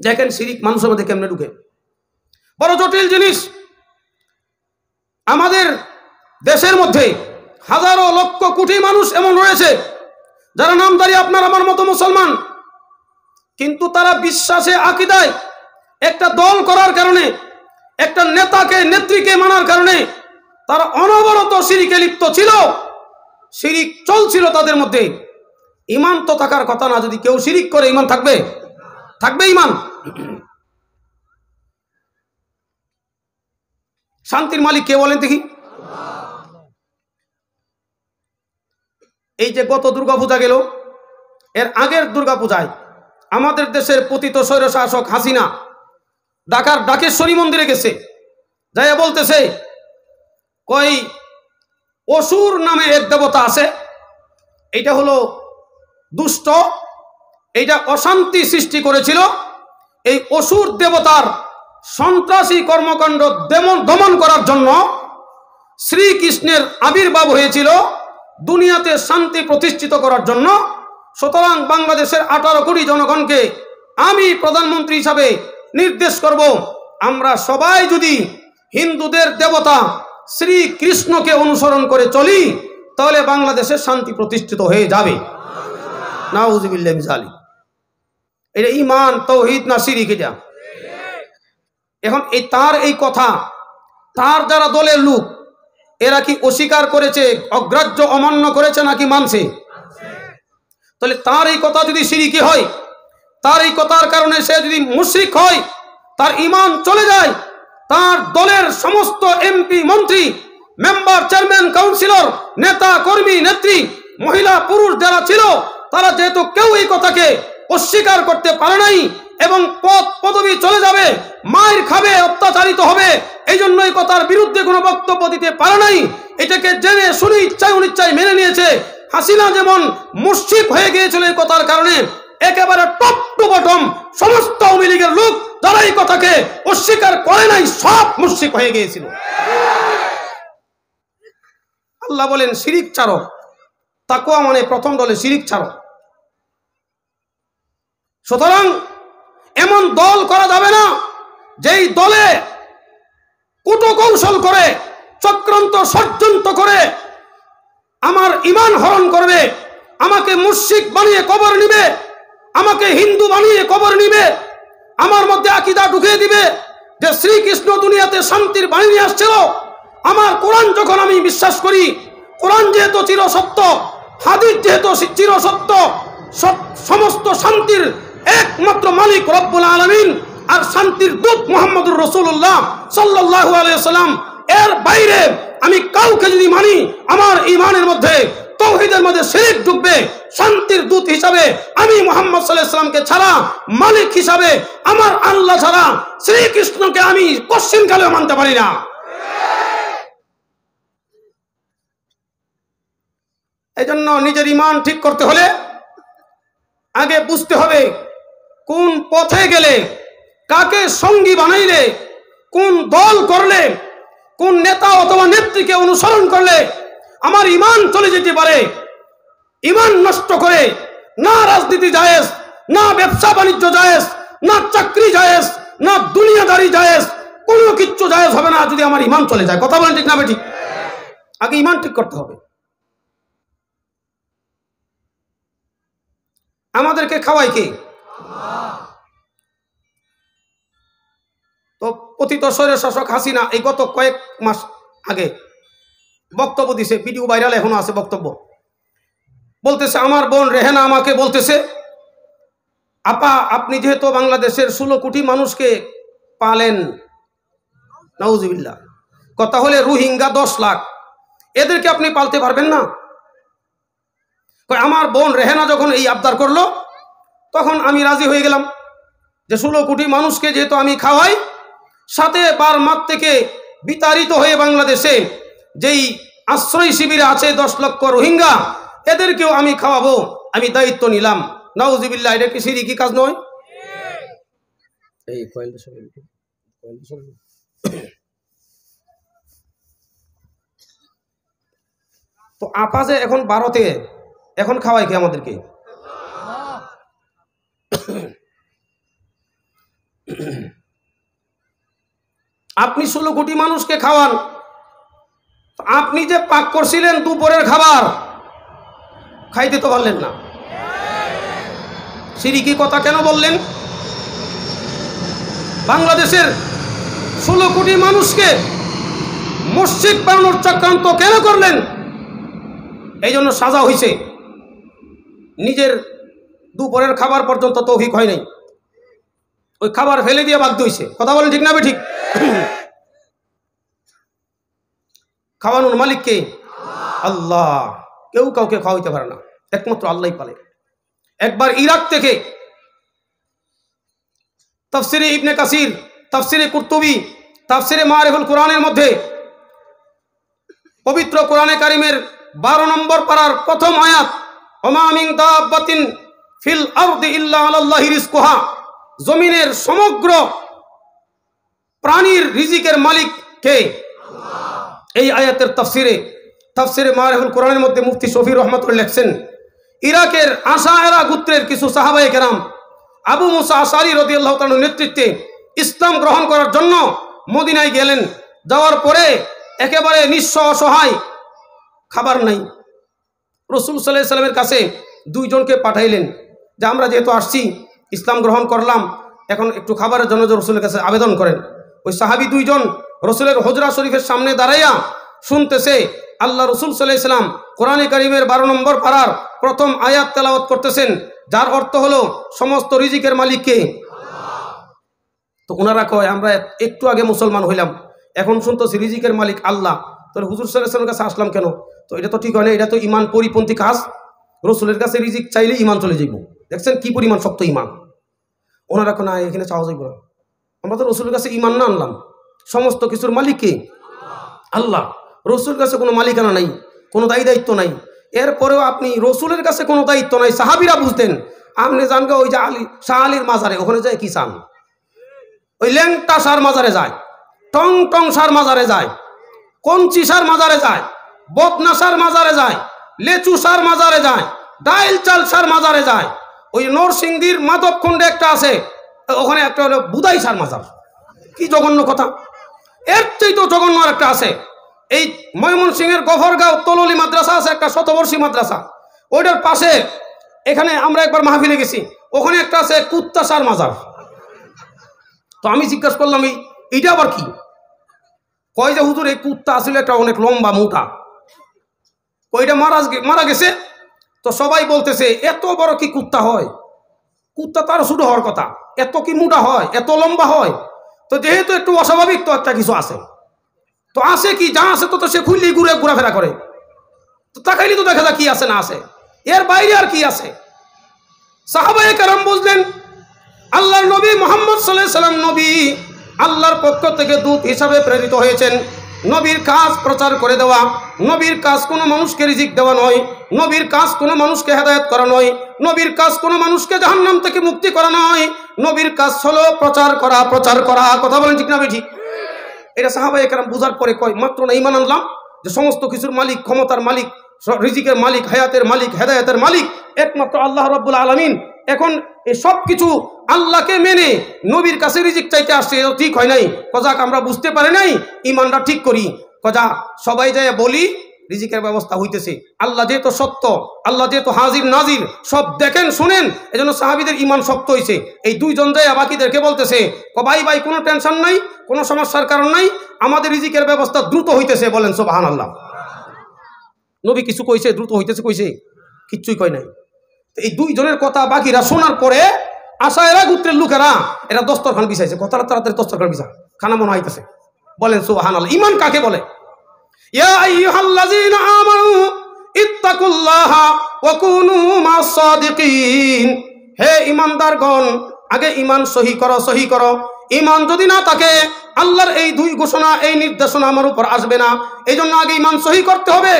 দেখেন শিরিক মানুষের মধ্যে কেমনে ঢুকে, বড় জটিল জিনিস। আমাদের দেশের মধ্যে হাজারো লক্ষ কোটি মানুষ এমন রয়েছে যারা নামধারী আপনার আমার মতো মুসলমান, কিন্তু তারা বিশ্বাসে আকীদায় একটা দল করার কারণে, একটা নেতাকে নেত্রীকে মানার কারণে তারা অনবরত শিরিকে লিপ্ত ছিল, শিরিক চলছিল তাদের মধ্যে। ঈমান তো থাকার কথা না, যদি কেউ শিরিক করে ঈমান থাকবে? থাকবে ঈমান? শান্তির মালিক কে বলেন দেখি? এই যে গত দুর্গাপূজা গেল, এর আগের দুর্গাপূজায় আমাদের দেশের পতিত স্বৈরশাসক হাসিনা ঢাকার ঢাকেশ্বরী মন্দিরে গেছে, যাইয়া বলতেছে কই অসুর নামে এক দেবতা আছে, এইটা হলো দুষ্ট, এইটা অশান্তি সৃষ্টি করেছিল, এই অসুর দেবতার সন্ত্রাসী কর্মকাণ্ড দমন করার জন্য শ্রীকৃষ্ণের আবির্ভাব হয়েছিল, দুনিয়াতে শান্তি প্রতিষ্ঠিত করার জন্য। সুতরাং বাংলাদেশের 18 কোটি জনগণকে আমি প্রধানমন্ত্রী হিসাবে নির্দেশ করব, আমরা সবাই যদি হিন্দুদের দেবতা শ্রীকৃষ্ণকে অনুসরণ করে চলি, তাহলে বাংলাদেশে শান্তি প্রতিষ্ঠিত হয়ে যাবে। নাউযুবিল্লাহি মিন যালিক। এটা ঈমান, তাওহীদ না শিরক? এটা এখন এই কথা তার যারা দলের লোক, এরা কি অস্বীকার করেছে, অগ্রাহ্য অমান্য করেছে নাকি মানছে? তাহলে তার এই কথা যদি শিরকি হয়, তার এই কথার কারণে সে যদি মুশরিক হয়, তার ঈমান চলে যায়, তার দলের সমস্ত এমপি, মন্ত্রী, মেম্বার, চেয়ারম্যান, কাউন্সিলর, নেতা, কর্মী, নেত্রী, মহিলা, পুরুষ যারা ছিল, তারা যেহেতু কেউ এই কথাকে অস্বীকার করতে পারে নাই এবং পদ পদবি চলে যাবে, মায়ের খাবে, অত্যাচারিত হবে, এই জন্য এই কথার বিরুদ্ধে কোনো বক্তব্য দিতে পারে নাই, এটাকে জেনে শুনে ইচ্ছায় অনিচ্ছায় মেনে নিয়েছে। হাসিনা যেমন মুশরিক হয়ে গিয়েছিল এই কথার কারণে, একেবারে টপ টু বটম সমস্ত আওয়ামী লীগের লোক যারা এই কথাকে অস্বীকার করে নাই, সব মুশরিক হয়ে গিয়েছিল। আল্লাহ বলেন শিরিক ছাড়ো, তাকওয়া মানে প্রথম দলে শিরিক ছাড়ো। সুতরাং এমন দল করা যাবে না যেই দলে কূটকৌশল করে, চক্রান্ত ষড়যন্ত্র করে আমার ঈমান হরণ করবে, আমাকে মুশরিক বানিয়ে কবর নিবে, আমাকে হিন্দু বানিয়ে কবর নিবে, আমার মধ্যে আকীদা ঢুকিয়ে দিবে যে শ্রীকৃষ্ণ দুনিয়াতে শান্তির বাণী নিয়ে আসছিল। আমার কোরআন যখন আমি বিশ্বাস করি, কোরআন যেহেতু চিরসত্য, হাদিস যেহেতু চিরসত্য, সমস্ত শান্তির একমাত্র মালিক রব্বুল আলামিন আর শান্তির দূত মুহাম্মদুর রাসূলুল্লাহ সাল্লাল্লাহু আলাইহি ওয়াসাল্লাম, এর বাইরে আমি কাউকে যদি মানি, আমার ঈমানের মধ্যে, তাওহীদের মধ্যে শিরক ঢুকবে। শান্তির দূত হিসাবে আমি মুহাম্মদ সাল্লাল্লাহু আলাইহি ওয়াসাল্লামকে ছাড়া, মালিক হিসাবে আমার আল্লাহ ছাড়া শ্রীকৃষ্ণকে আমি কোশ্চিনকালেও মানতে পারি না। এজন্য নিজের ঈমান ঠিক করতে হলে আগে বুঝতে হবে কোন পথে গেলে, কাকে সঙ্গী বানাইলে, কোন দল করলে, কোন নেতা অথবা নেত্রীকে অনুসরণ করলে আমার ঈমান চলে যেতে পারে। ঈমান নষ্ট করে না রাজনীতি জায়েজ, না ব্যবসা বাণিজ্য জায়েজ, না চাকরি জায়েজ, না দুনিয়াদারি জায়েজ, কোনো কিচ্ছু জায়েজ হবে না যদি আমার ঈমান চলে যায়। কথা বলেন ঠিক না বেঠিক? আগে ঈমান ঠিক করতে হবে। আমাদেরকে খাওয়াই কে? তো পতিত স্বৈরশাসক হাসিনা এই গত কয়েক মাস আগে বক্তব্য দিছে, ভিডিও ভাইরাল এখনো আছে, বক্তব্য বলতেছে, আমার বোন রেহেনা আমাকে বলতেছে, আপা আপনি যেহেতু বাংলাদেশের 16 কোটি মানুষকে পালেন, নাউজুবিল্লাহ, কথা হলে রোহিঙ্গা 10 লাখ, এদেরকে আপনি পালতে পারবেন না? আমার বোন রেহেনা যখন এই আবদার করলো, তখন আমি রাজি হয়ে গেলাম যে 16 কোটি মানুষকে যেহেতু আমি খাওয়াই, সাথে বার্মার থেকে বিতাড়িত হয়ে বাংলাদেশে যেই আশ্রয় শিবিরে আছে 10 লক্ষ রোহিঙ্গা, এদেরকেও আমি খাওয়াবো, আমি দায়িত্ব নিলাম। নাউজুবিল্লাহ, এটা কি শিরকি কাজ নয়? এই কয়েলটা সবাই তো আপা যে এখন 12-তে, এখন খাওয়াই কি আমাদেরকে? আপনি 16 কোটি মানুষকে খাওয়ান, আপনি যে পাক করছিলেন দুপুরের খাবার খাইতে তো পারলেন না। শিরকি কথা কেন বললেন? বাংলাদেশের 16 কোটি মানুষকে মসজিদ বানানোর চক্রান্ত কেন করলেন? এই জন্য সাজা হয়েছে। নিজের দুপুরের খাবার পর্যন্ত তৌফিক হয় নাই, ওই খাবার ফেলে দিয়ে বাধ্য হয়েছে। কথা বলেন ঠিক না বে ঠিক? খাওয়ানোর মালিক কে? আল্লাহ। কেউ কাউকে খাওয়াইতে পারে না, একমাত্র আল্লাহই পারে। একবার ইরাক থেকে তাফসিরে ইবনে কাসির, তাফসিরে কুরতুবী, তাফসিরে মারিফুল কোরআনের মধ্যে পবিত্র কোরআনে কারিমের 12 নম্বর পারার প্রথম আয়াত, ওমা মিন দাব্বাতিন ফিল আরদি ইল্লা আলাল্লাহি রিজকুহা, জমিনের সমগ্র প্রাণীর রিজিকের মালিক কে? এই আয়াতের তাফসিরে মারিফুল কোরআনের মধ্যে মুফতি শফি রহমাতুল্লাহ লিখছেন, ইরাকের আশায়েরা গোত্রের কিছু সাহাবায়ে কেরাম আবু মুসা আশআরী রাদিয়াল্লাহু তাআলার নেতৃত্বে ইসলাম গ্রহণ করার জন্য মদিনায় গেলেন। যাওয়ার পরে একেবারে নিঃস্ব অসহায়, খাবার নাই। রাসূল সাল্লাল্লাহু আলাইহি সাল্লামের কাছে 2 জনকে পাঠাইলেন যে আমরা যেহেতু আসছি, ইসলাম গ্রহণ করলাম, এখন একটু খাবারের জন্য রাসূলের কাছে আবেদন করেন। ওই সাহাবী 2 জন রাসূলের হুজরা শরীফের সামনে দাঁড়াইয়া শুনতেছে আল্লাহ রাসূল সাল্লাল্লাহু আলাইহি সাল্লাম কোরআনে কারীমের 12 নম্বর পারার প্রথম আয়াত তেলাওয়াত করতেছেন, যার অর্থ হলো সমস্ত রিজিকের মালিক কে? তো ওনারা কয় আমরা একটু আগে মুসলমান হইলাম, এখন শুনতেছি রিজিকের মালিক আল্লাহ, তাহলে হুজুর সাল্লাল্লাহু আলাইহি সাল্লামের কাছে আসলাম কেন? তো এটা তো ঠিক হয় না, এটা তো ঈমান পরিপন্থী কাজ। রাসূলের কাছে রিজিক চাইলে ঈমান চলে যাইব। দেখছেন কি পরিমাণ শক্ত ঈমান। ওনারা কোন এখানে চাওয়া যাইব না, আমরা তো রাসূলের কাছে ঈমান না আনলাম। সমস্ত কিছুর মালিক কে? আল্লাহ। রাসূলের কাছে কোনো মালিকানা নাই, কোনো দায়িত্ব নাই। এরপরেও আপনি রাসূলের কাছে কোনো দায়িত্ব নাই। সাহাবীরা বুঝতেন, আপনি জানগে ওই যে শাহ আলীর মাজারে, ওখানে যায় কি চান? ওই ল্যাংটা সার মাজারে যায়, টং টং সার মাজারে যায়, কঞ্চি সার মাজারে যায়, বদনা সার মাজারে যায়, লেচু সার মাজারে যায়, ডাইল চাল সার মাজারে যায়। ওই নরসিংদীর মাধবকুণ্ডে একটা আছে, ওখানে একটা হলো বুদাই সার মাজার। কি জঘন্য কথা! এর চেয়ে তো জঘন্য আর একটা আছে। এই ময়মনসিংহের গফরগাঁও তললি মাদ্রাসা আছে, একটা শতবর্ষী মাদ্রাসা, ওইটার পাশে এখানে আমরা একবার মাহফিলে গেছি, ওখানে একটা আছে কুত্তা সার মাজার। তো আমি জিজ্ঞাসা করলাম এইটা আবার কি? কয় যে হুজুর এই কুত্তা আসলে একটা অনেক লম্বা মোটা, ওইটা মারা গেছে। তো সবাই বলতেছে এত বড় কি কুত্তা হয়? কুত্তা তার ছোট হওয়ার কথা, এত কি মোটা হয়, এত লম্বা হয়? তো যেহেতু একটু অস্বাভাবিক, তো একটা কিছু আছে। তো আছে কি? যা আছে তো সে খুললেই ঘোরাফেরা করে, তো তাকাইলে তো দেখা যায় কি আছে না আছে, এর বাইরে আর কি আছে? সাহাবায়ে কেরাম বুঝলেন আল্লাহর নবী মুহাম্মদ সাল্লাল্লাহু আলাইহি সাল্লাম নবী, আল্লাহর পক্ষ থেকে দূত হিসাবে প্রেরিত হয়েছেন। নবীর কাজ প্রচার করে দেওয়া, নবীর কাজ কোনো মানুষকে রিজিক দেওয়া নয়, নবীর কাজ কোনো মানুষকে হেদায়েত করা নয়, নবীর কাজ কোনো মানুষকে জাহান্নাম থেকে মুক্তি করা নয়। নবীর কাজ হলো প্রচার করা, প্রচার করা। কথা বলেন ঠিক না বেঠিক? এটা সাহাবায়ে কেরাম বুঝার পরে কয় মাত্র না ঈমান আনলাম যে সমস্ত কিছুর মালিক, ক্ষমতার মালিক, রিজিকের মালিক, হায়াতের মালিক, হেদায়েতের মালিক একমাত্র আল্লাহ রাব্বুল আলামিন। এখন এই সব কিছু আল্লাহকে মেনে নবীর কাছে রিজিক চাইতে আসছে, এটা ঠিক হয় নাই। কজাক আমরা বুঝতে পারি নাই, ঈমানটা ঠিক করি। কজা সবাই যায় বলি রিজিকের ব্যবস্থা হইতেছে। আল্লাহ যেহেতু সত্য, আল্লাহ যেহেতু হাজির নাজির, সব দেখেন শুনেন, এজন্য সাহাবীদের ঈমান শক্ত হয়েছে। এই 2 জন যায় বাকিদেরকে বলতেছে ভাই ভাই কোনো টেনশন নাই, কোনো সমস্যার কারণ নাই, আমাদের রিজিকের ব্যবস্থা দ্রুত হইতেছে। বলেন সুবহানাল্লাহ। নবী কিছু কইছে? দ্রুত হইতেছে কইছে? কিচ্ছুই কয় নাই। এই 2 জনের কথা বাকিরা শোনার পরে আশায়েরা গোত্রের লোকেরা এরা দস্তরখান বিছাইছে। কথা তাড়াতাড়ি দস্তরখান বিছা, খানা মনে হইতেছে। বলেন সুবহানাল্লাহ। ঈমান কাকে বলে? ইয়া আইয়ুহাল্লাযীনা আমানু ইত্তাকুল্লাহা ওয়া কুনু মাস সাদিকিন। হে ঈমানদারগণ, আগে ঈমান সহি করো, সহি করো। ঈমান যদি না থাকে আল্লাহর এই 2 ঘোষণা, এই নির্দেশনা আমার উপর আসবে না। এই জন্য আগে ঈমান সহি করতে হবে।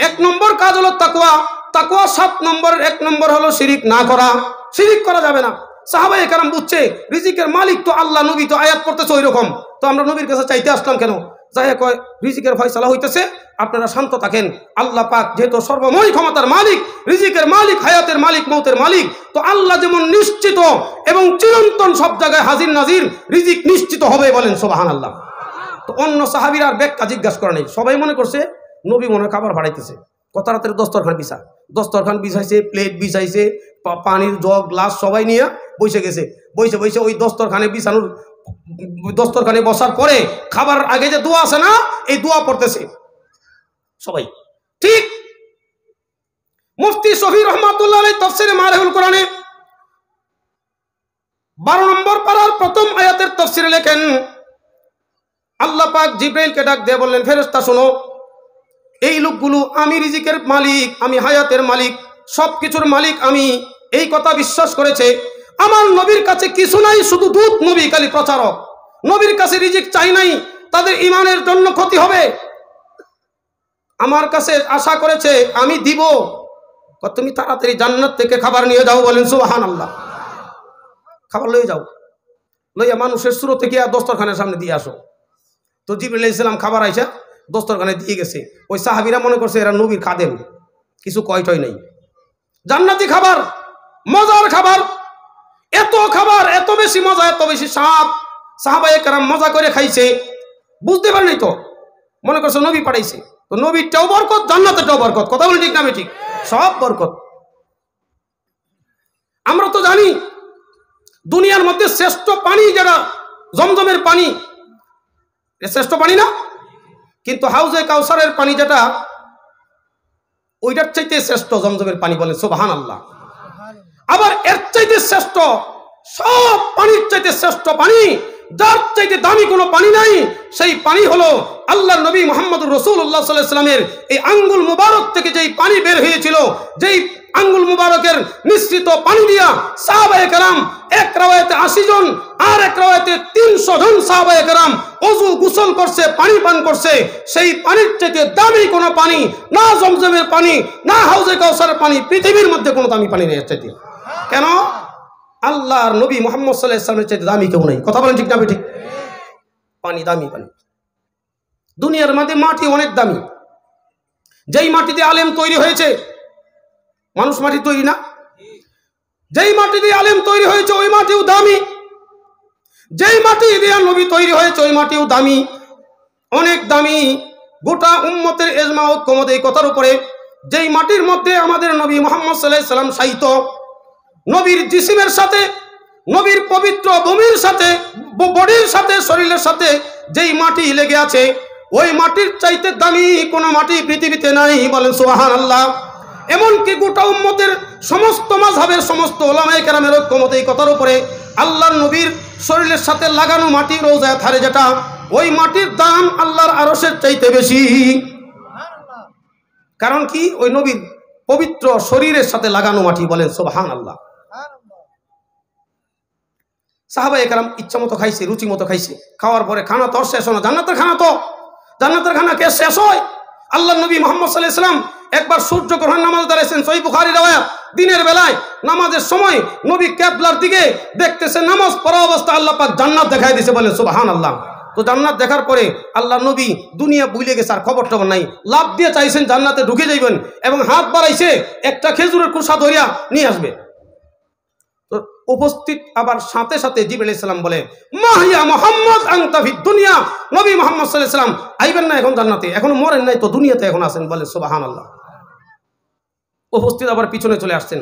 1 নম্বর কাজ হলো তাকওয়া। তাকওয়া 7 নম্বরের 1 নম্বর হলো শিরিক না করা। শিরিক করা যাবে না। সাহাবায়ে কেরাম বুঝছে রিজিকের মালিক তো আল্লাহ, নবী তো আয়াত পড়তেছে ওই রকম, তো আমরা নবীর কাছে চাইতে আসলাম কেন? যাই কয় রিজিকের ফয়সালা হইতেছে, আপনারা শান্ত থাকেন। আল্লাহ পাক যেহেতু সর্বময় ক্ষমতার মালিক, রিজিকের মালিক, হায়াতের মালিক, মৌতের মালিক, তো আল্লাহ যেমন নিশ্চিত এবং চিরন্তন সব জায়গায় হাজির নাজির, রিজিক নিশ্চিত হবে, বলেন সুবহানাল্লাহ। তো অন্য সাহাবীরা আর ব্যাখ্যা জিজ্ঞাসা করে নাই, সবাই মনে করছে নবী মনে হয় খাবার বাড়াইতেছে। কত রাতের দস্তরখান বিছাইছে, প্লেট বিছাইছে, পানির জগ গ্লাস সবাই নিয়ে বসে গেছে। বসে ওই দস্তরখানে বসার পরে খাবার আগে যে দোয়া আছে না, এই দোয়া পড়তেছে সবাই। ঠিক মুফতি শফি রহমাতুল্লাহ আলাইহি তাফসীরে মারিহুল কোরআনে 12 নম্বর পারার প্রথম আয়াতের তাফসীরে লেখেন, আল্লাহ পাক জিবরাইলকে ডাক দিয়ে বললেন, ফেরেশতা শোনো, এই লোকগুলো আমি রিজিকের মালিক, আমি হায়াতের মালিক, সবকিছুর মালিক আমি, এই কথা বিশ্বাস করেছে। আমার নবীর কাছে কিছু নাই, শুধু দূত, নবী খালি প্রচারক, নবীর কাছে রিজিক চাই নাই, তাদের ইমানের জন্য ক্ষতি হবে। আমার কাছে আশা করেছে আমি দিব, তুমি তাড়াতাড়ি জান্নাত থেকে খাবার নিয়ে যাও, বলেন সুবহানাল্লাহ। খাবার লয়ে যাও, লইয়া মানুষের সুরতে গিয়া দস্তরখানের সামনে দিয়ে আসো। তো জিবরাইল আলাইহিস সালাম খাবার আইসা দস্তরখানে দিয়ে গেছে। ওই সাহাবীরা মনে করছে এরা নবীর খাদেম, কিছু কয়টয় নেই। জান্নাতি খাবার, মজার খাবার, এত খাবার, এত বেশি মজা, এত বেশি স্বাদ, সাহাবায়ে কেরাম মজা করে খাইছে, বুঝতে পারেনি তো, মনে করছে নবী পাঠাইছে। তো নবীরটাও বরকত, জান্নাতেরটাও বরকত, কথা বলি ঠিক না ঠিক? সব বরকত। আমরা তো জানি দুনিয়ার মধ্যে শ্রেষ্ঠ পানি যেটা জমজমের পানি, শ্রেষ্ঠ পানি না? কিন্তু হাউজে কাউসারের পানি যেটা, ওইটার চাইতে শ্রেষ্ঠ জমজমের পানি, বলেন সুবহানাল্লাহ। আবার এর চাইতে শ্রেষ্ঠ, সব পানির চাইতে শ্রেষ্ঠ পানি, যার চাইতে দামি কোনো পানি নাই, সেই পানি হলো আল্লাহর নবী মুহাম্মদুর রাসূলুল্লাহ সাল্লাল্লাহু আলাইহি ওয়াসাল্লামের এই আঙ্গুল মুবারক থেকে যেই পানি বের হয়েছিল, যেই আঙ্গুল মুবারকের মিশ্রিত পানি দিয়া সাহাবায়ে কেরাম, এক রাওয়ায়াতে 80 জন, আর এক রাওয়ায়াতে 300 জন সাহাবায়ে কেরাম ওযু গোসল করছে, পানি পান করছে। সেই পানির চাইতে দামি কোনো পানি না জমজমের পানি, না হাউজে কাউসারের পানি, পৃথিবীর মধ্যে কোনো দামি পানি নেই এর চাইতে। কেন? আল্লাহর নবী মুহাম্মদ সাল্লাল্লাহু আলাইহি ওয়াসাল্লামের চাইতে দামি কেউ নেই, কথা বলেন ঠিক না ঠিক? পানি দামি পানি। দুনিয়ার মধ্যে মাটি অনেক দামি, যেই মাটিতে আলেম তৈরি হয়েছে, মানুষ মাটি তৈরি না, যেই মাটি দিয়ে আলেম তৈরি হয়েছে ওই মাটিও দামি, যেই মাটি দিয়ে নবী তৈরি হয়েছে ওই মাটিও দামি, অনেক দামি। গোটা উম্মতের ইজমা ঐক্যমত এই কথার উপরে, যেই মাটির মধ্যে আমাদের নবী মুহাম্মদ সাল্লাল্লাহু আলাইহি ওয়াসাল্লাম শায়িত, নবীর জিসিমের সাথে, নবীর পবিত্র ভূমির সাথে, বডির সাথে, শরীরের সাথে যেই মাটি লেগে আছে, ওই মাটির চাইতে দামি কোনো মাটি পৃথিবীতে নাই, বলেন সুবহানাল্লাহ। এমনকি গোটা উম্মতের সমস্ত মাযহাবের সমস্ত উলামায়ে কেরামের ঐক্যমত এই কথার উপরে, আল্লাহর নবীর শরীরের সাথে লাগানো মাটি, রওজায়ে থারে যেটা, ওই মাটির দাম আল্লাহর আরশের চাইতে বেশি। কারণ কি? ওই নবীর পবিত্র শরীরের সাথে লাগানো মাটি, বলেন সুবহানাল্লাহ। সাহাবায়ে কেরাম ইচ্ছা মতো খাইছে, রুচি মতো খাইছে, খাওয়ার পরে খানা তো শেষ হয় না, জান্নাতের খানা তো, জান্নাতের খানা কে শেষ হয়? আল্লাহর নবী মুহাম্মদ সাল্লাল্লাহু আলাইহি ওয়াসাল্লাম একবার সূর্য গ্রহণ নামাজ দাঁড়াইছেন, সহিহ বুখারী রাওয়ায়াত, দিনের বেলায় নামাজের সময় নবী কিবলার দিকে দেখতেছে, নামাজ পড়া অবস্থা আল্লাহ পাক জান্নাত দেখাই দিয়েছে, বলেন সুবহানাল্লাহ। তো জান্নাত দেখার পরে আল্লাহর নবী দুনিয়া ভুলে গেছে, আর খবর টবর নাই, লাভ দিয়ে চাইছেন জান্নাতে ঢুকে যাইবেন, এবং হাত বাড়াইছে একটা খেজুরের কুসা ধরিয়া নিয়ে আসবে। তো উপস্থিত আবার সাথে সাথে জিবরাইল আলাইহিস সালাম বলে, মাহিয়া মুহাম্মদ আনতা ফিদ দুনিয়া, নবী মুহাম্মদ সাল্লাল্লাহু আলাইহি ওয়াসাল্লাম আইবেন না এখন জান্নাতে, এখনো মরেন নাই তো, দুনিয়াতে এখন আছেন, বলে সুবহানাল্লাহ। উপস্থিত আবার পিছনে চলে আসছেন।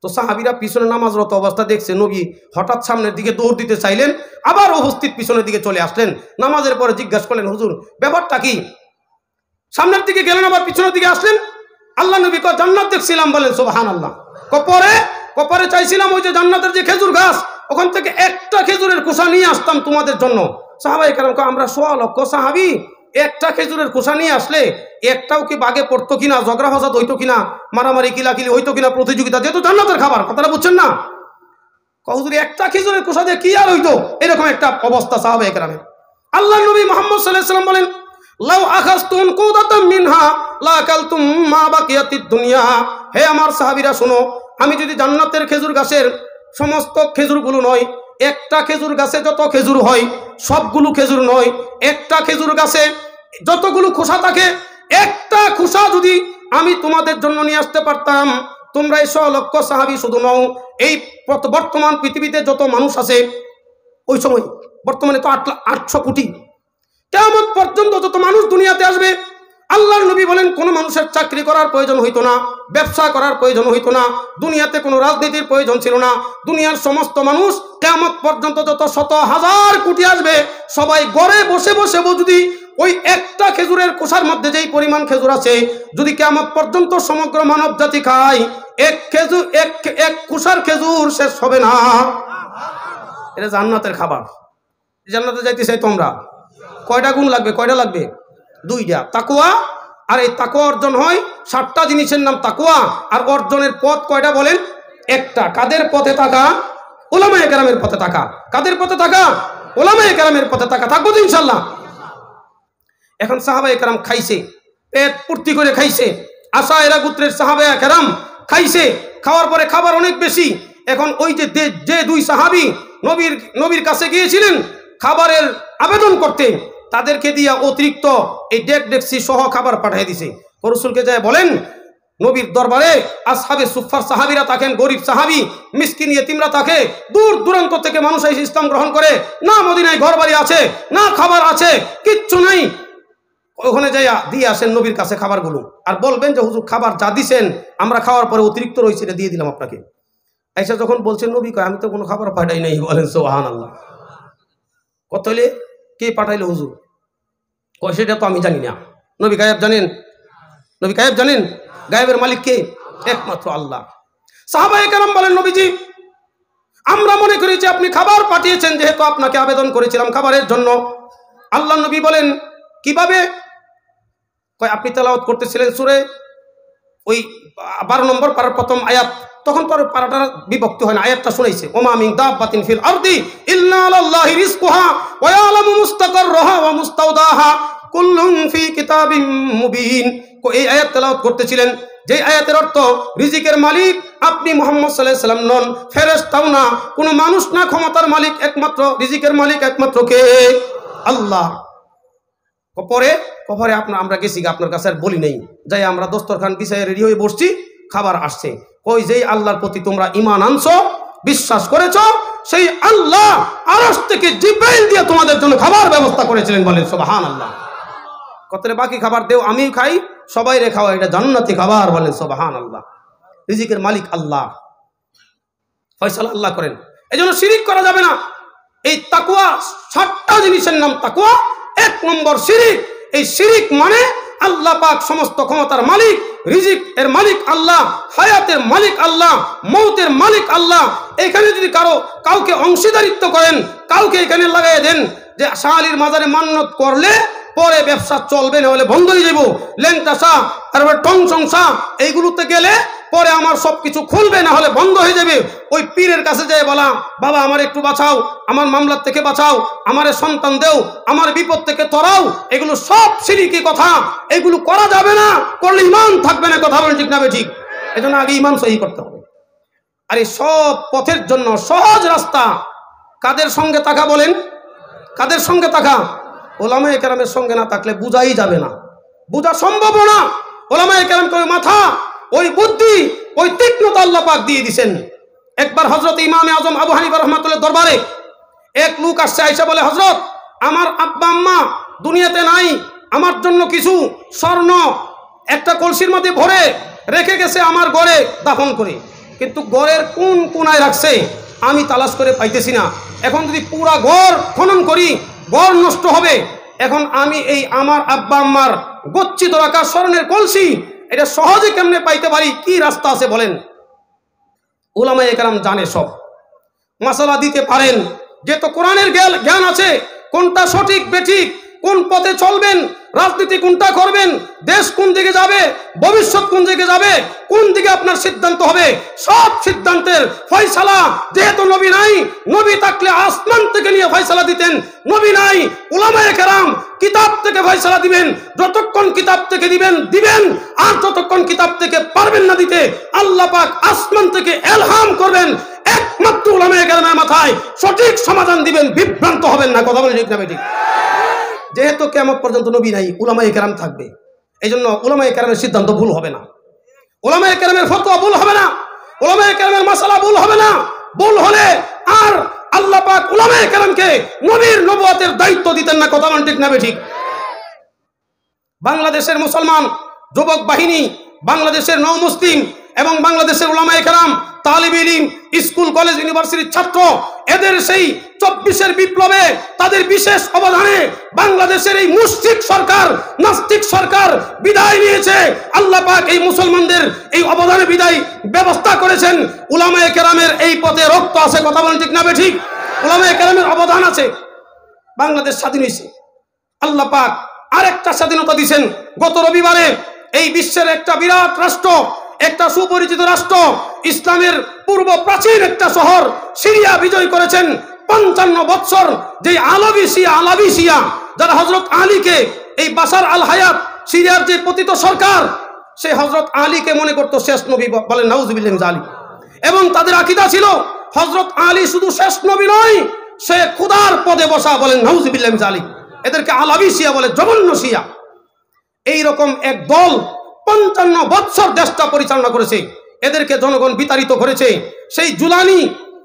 তো সাহাবীরা পিছনে নামাজরত অবস্থা দেখছে, নবী হঠাৎ সামনের দিকে দৌড় দিতে চাইলেন, আবার উপস্থিত পিছনের দিকে চলে আসলেন। নামাজের পরে জিজ্ঞাসা করলেন, হুজুর ব্যাপারটা কি? সামনের দিকে গেলেন, আবার পিছনের দিকে আসলেন। আল্লাহ নবী কয়, জান্নাত দেখছিলাম, বলেন সুবহানাল্লাহ। কপরে চাইছিলাম ওই যে জান্নাতের যে খেজুর গাছ, ওখান থেকে একটা খেজুরের কুসা নিয়ে আসতাম তোমাদের জন্য। সাহাবায়ে কেরাম কয়, আমরা 100 লক্ষ সাহাবী, একটা খেজুরের কুসা নিয়ে আসলে একটাও কি বাগে পড়তো কিনা, ঝগড়া ফাসাদ হইতো কিনা, মারামারি কিলাকিলি হইতো কিনা, প্রতিযোগিতা, যেহেতু জান্নাতের খাবার, কথাটা বুঝছেন না? হুজুর একটা খেজুরের কুসা দিয়ে কি আর হইতো, এরকম একটা অবস্থা সাহাবায়ে কেরামের। আল্লাহ নবী মুহাম্মদ সাল্লাল্লাহু আলাইহি ওয়াসাল্লাম বলেন, লাউ আখাযতুম কুদাতাম মিনহা লাকালতুম মা বাকিয়াতিদ দুনিয়া। হে আমার সাহাবীরা শোনো, আমি যদি জান্নাতের খেজুর গাছের সমস্ত খেজুরগুলো নয়। একটা খেজুর গাছে যত খেজুর হয় সবগুলো খেজুর নয়। একটা খেজুর গাছে যতগুলো খোসা থাকে, একটা খোসা যদি আমি তোমাদের জন্য নিয়ে আসতে পারতাম, তোমরা 100 লক্ষ সাহাবী শুধু নও, এই বর্তমান পৃথিবীতে যত মানুষ আছে, ওই সময় বর্তমানে তো 800 কোটি, কিয়ামত পর্যন্ত যত মানুষ দুনিয়াতে আসবে, আল্লাহর নবী বলেন কোনো মানুষের চাকরি করার প্রয়োজন হইতো না, ব্যবসা করার প্রয়োজন হইতো না, দুনিয়াতে কোনো রাজনীতির প্রয়োজন ছিল না। দুনিয়ার সমস্ত মানুষ কিয়ামত পর্যন্ত যত শত হাজার কোটি আসবে, সবাই ঘরে বসে বসে যদি ওই একটা খেজুরের খোসার মধ্যে যেই পরিমাণ খেজুর আছে, যদি কিয়ামত পর্যন্ত সমগ্র মানব জাতি খায়, এক খোসার খেজুর শেষ হবে না। এটা জান্নাতের খাবার। জান্নাতে যাইতে চাই তোমরা, কয়টা গুণ লাগবে? কয়টা লাগবে? 2টা। তাকওয়া। আর এই তাকওয়া অর্জন হয় 7টা জিনিসের নাম তাকওয়া। আর অর্জনের পথ কয়টা বলেন? একটা। কাদের পথে থাকা? উলামায়ে কেরামের পথে থাকা। কাদের পথে থাকা? উলামায়ে কেরামের পথে থাকা। থাকবো তো ইনশাআল্লাহ। এখন সাহাবায়ে কেরাম খাইছে, পেট পূর্তি করে খাইছে। আশায়েরা গোত্রের সাহাবায়ে কেরাম খাইছে, খাওয়ার পরে খাবার অনেক বেশি। এখন ওই যে 2 সাহাবী নবীর কাছে গিয়েছিলেন খাবারের আবেদন করতে, তাদেরকে দিয়া অতিরিক্ত এই ডেকসি সহ খাবার পাঠিয়ে দিছে। রাসূলকে যায় বলেন, নবীর দরবারে আসহাবে সুফার সাহাবীরা থাকেন, গরিব সাহাবী, মিসকিন ইয়েতিমরা থাকে, দূর দূরান্ত থেকে মানুষ এসে ইসলাম গ্রহণ করে, না মদিনায় ঘরবাড়ি আছে, না খাবার আছে, কিচ্ছু নাই। ওখানে যাইয়া দিয়ে আসেন নবীর কাছে খাবারগুলো, আর বলবেন যে হুজুর খাবার যা দিছেন আমরা খাওয়ার পরে অতিরিক্ত রয়েছে, এটা দিয়ে দিলাম আপনাকে। আইসা যখন বলছেন নবী কয় আমি তো কোনো খাবার পাঠাই নাই। বলেন সুবহানাল্লাহ। কত হইলে কে পাঠাইলো হুজুর? কয় সেটা তো আমি জানি না। নবী গায়েব জানেন? নবী গায়েব জানেন? গায়েবের মালিক কে? একমাত্র আল্লাহ। সাহাবায়ে কেরাম বলেন, নবীজি আমরা মনে করি যে আপনি খাবার পাঠিয়েছেন, যেহেতু আপনাকে আবেদন করেছিলাম খাবারের জন্য। আল্লাহ নবী বলেন, কিভাবে? কয় আপনি তেলাওয়াত করতেছিলেন সূরা ওই 12 নম্বর পারার প্রথম আয়াত, তখন তো পারাটা বিভক্ত হয় না, আয়াতটা শুনাইছে, ওমা মিন দাব্বাতিন ফিল আরদি ইল্লা আলাল্লাহি রিজকুহা ওয়া ইয়ালামু মুস্তাকাররাহা ওয়া মুস্তাওদাহা কুল্লুন ফি কিতাবিম মুবিন। এই আয়াত তেলাওয়াত করতেছিলেন, যে আয়াতের অর্থ রিজিকের মালিক আপনি মুহাম্মদ সাল্লাল্লাহু আলাইহি ওয়াসাল্লাম নন, ফেরেশতাও না, কোনো মানুষ না, ক্ষমতার মালিক একমাত্র, রিজিকের মালিক একমাত্র কে? আল্লাহ। পরে আমরা গেছি আপনার কাছে, আর বলি নেই, যাই আমরা দস্তরখান বিছাইয়ে রেডি হয়ে বসছি, খাবার আসছে। ওই যেই আল্লাহর প্রতি তোমরা ঈমান আনছো, বিশ্বাস করেছো, সেই আল্লাহ আরশ থেকে জিবরাইল দিয়ে তোমাদের জন্য খাবার ব্যবস্থা করেছিলেন। বলেন সুবহানাল্লাহ। কতরে বাকি খাবার দেও, আমিও খাই, সবাই রে খাওয়া, এটা জান্নাতি খাবার। বলেন সুবহানাল্লাহ। রিজিকের মালিক আল্লাহ, ফয়সালা আল্লাহ করেন। এজন্য শিরিক করা যাবে না। এই তাকওয়া 7টা জিনিসের নাম তাকওয়া। 1 নম্বর শিরিক। এই শিরিক মানে আল্লাহ পাক সমস্ত ক্ষমতার মালিক, রিজিক এর মালিক আল্লাহ, হায়াতের মালিক আল্লাহ, মৌতের মালিক আল্লাহ। এখানে যদি কাউকে অংশীদারিত্ব করেন, কাউকে এখানে লাগাই দেন যে শাহ আলীর মাজারে মান্নত করলে পরে ব্যবসা চলবে, না হলে বন্ধ হয়ে যাব, লেংটাসা তারপরে টংসংসা এইগুলোতে গেলে পরে আমার সবকিছু খুলবে, না হলে বন্ধ হয়ে যাবে। ওই পীরের কাছে যায় বলা, বাবা আমার একটু বাঁচাও, আমার মামলার থেকে বাঁচাও, আমারে সন্তান দেও, আমার বিপদ থেকে তরাও, এগুলো সব শিরকি কথা। এগুলো করা যাবে না, করলে ঈমান থাকবে না। কথা বলেন ঠিক না ঠিক? এজন্য আগে ঈমান সহি করতে হবে। আর এই সব পথের জন্য সহজ রাস্তা কাদের সঙ্গে থাকা? বলেন কাদের সঙ্গে থাকা? ওলামায়ে কেরামের সঙ্গে না থাকলে বুঝাই যাবে না, বুঝা সম্ভব না। ওলামায়ে কেরামকে ওই মাথা, ওই বুদ্ধি, ওই তীক্ষ্ণতা আল্লাহ পাক দিয়ে দিয়েছেন। একবার হযরত ইমামে আজম আবু হানিফা রাহমাতুল্লাহ দরবারে এক লোক আসছে, আইসা বলে, হযরত আমার আব্বা আম্মা দুনিয়াতে নাই, আমার জন্য কিছু স্বর্ণ একটা কলসির মধ্যে ভরে রেখে গেছে আমার ঘরে দাফন করে, কিন্তু ঘরের কোন কোনায় রাখছে আমি তালাশ করে পাইতেছি না। এখন যদি পুরা ঘর খনন করি ঘর নষ্ট হবে। এখন আমি এই আমার আব্বা আম্মার গচ্ছিত রাখা স্বর্ণের কলসি এটা সহজে কেমনে পাইতে পারি? কি রাস্তা আছে বলেন? উলামায়ে কেরাম জানে, সব মাসালা দিতে পারেন, যেহেতু কোরআনের জ্ঞান আছে, কোনটা সঠিক বেঠিক, কোন পথে চলবেন, রাজনীতি কোনটা করবেন, দেশ কোন দিকে যাবে, ভবিষ্যৎ কোন দিকে যাবে, কোন দিকে আপনার সিদ্ধান্ত হবে, সব সিদ্ধান্তের ফয়সালা যেহেতু নবী নাই, নবী থাকলে আসমান থেকে নিয়ে ফয়সালা দিতেন, নবী নাই, উলামায়ে কেরাম কিতাব থেকে ফয়সালা দিবেন। যতক্ষণ কিতাব থেকে দিবেন, আর যতক্ষণ কিতাব থেকে পারবেন না দিতে, আল্লাহ পাক আসমান থেকে ইলহাম করবেন, একমাত্র উলামায়ে কেরামের মাথায় সঠিক সমাধান দিবেন, বিভ্রান্ত হবেন না। কথা বলে ঠিক না ঠিক? যেহেতু কিয়ামত পর্যন্ত নবী নাই, উলামায়ে কেরাম থাকবে, এই জন্য উলামায়ে কেরামের সিদ্ধান্ত ভুল হবে না, উলামায়ে কেরামের ফতোয়া ভুল হবে না, উলামায়ে কেরামের মাসালা ভুল হবে না। ভুল হলে আর আল্লাহ পাক উলামায়ে কেরামকে নবীর নবুয়তের দায়িত্ব দিতেন না। কথা বলেন ঠিক না ঠিক? বাংলাদেশের মুসলমান যুবক বাহিনী, বাংলাদেশের নও মুসলিম এবং বাংলাদেশের উলামায়ে কেরাম, তালিবে ইলম, স্কুল কলেজ ইউনিভার্সিটির ছাত্র, এদের সেই 24-এর বিপ্লবে তাদের বিশেষ অবদানে বাংলাদেশের এই মুশরিক সরকার, নাস্তিক সরকার বিদায় নিয়েছে। আল্লাহ পাক এই মুসলমানদের এই অবদানে বিদায় ব্যবস্থা করেছেন। উলামায়ে কেরামের এই পথে রক্ত আছে। কথা বলেন ঠিক না ঠিক? উলামায়ে কেরামের অবদান আছে। বাংলাদেশ স্বাধীন হয়েছে, আল্লাহ পাক আরেকটা স্বাধীনতা দিয়েছেন। গত রবিবারে এই বিশ্বের একটা বিরাট রাষ্ট্র, একটা সুপরিচিত রাষ্ট্র, ইসলামের পূর্ব প্রাচীন একটা শহর সিরিয়া বিজয় করেছেন। 55 বছর যে আলাবি শিয়া যারা হযরত আলীকে, এই বাশার আল হায়াত সিরিয়ার যে পতিত সরকার, সে হযরত আলীকে মনে করতো শেষ নবী, বলেন নাউজুবিল্লাহ মিন যালিক। এবং তাদের আকীদা ছিল হযরত আলী শুধু শেষ নবী নয়, সে খোদার পদে বসা, বলেন নাউজুবিল্লাহ মিন যালিক। এদেরকে আলাবি শিয়া বলে, জঘন্য শিয়া। এইরকম এক দল 55 বছর দেশটা পরিচালনা করেছে, এদেরকে জনগণ বিতাড়িত করেছে। সেই জুলানি,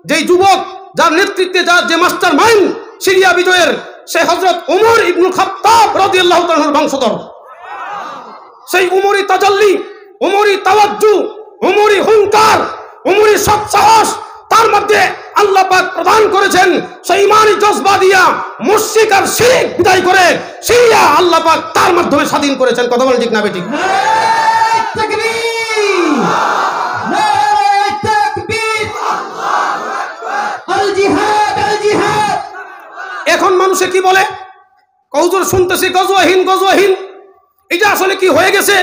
যেই যুবক যার নেতৃত্বে যার যে মাস্টার মাইন্ড সিরিয়া বিজয়ের, সে হযরত উমর ইবনুল খাত্তাব রাদিয়াল্লাহু তাআলার বংশধর। সেই উমরি তাজাল্লি, উমরি তাওয়াজ্জু, উমরি হুঙ্কার, উমরি সৎ সাহস তার মধ্যে আল্লাহ পাক প্রদান করেছেন। সেই ইমানি জজবা দিয়া মুশরিক আর শিরক বিদায় করে সিরিয়া আল্লাহ পাক তার মাধ্যমে স্বাধীন করেছেন। কথা বলেন ঠিক না বেঠিক? এখন মানুষে কি বলে, কৌজুর শুনতেছি গজওয়াহীন। এটা আসলে কি হয়ে গেছে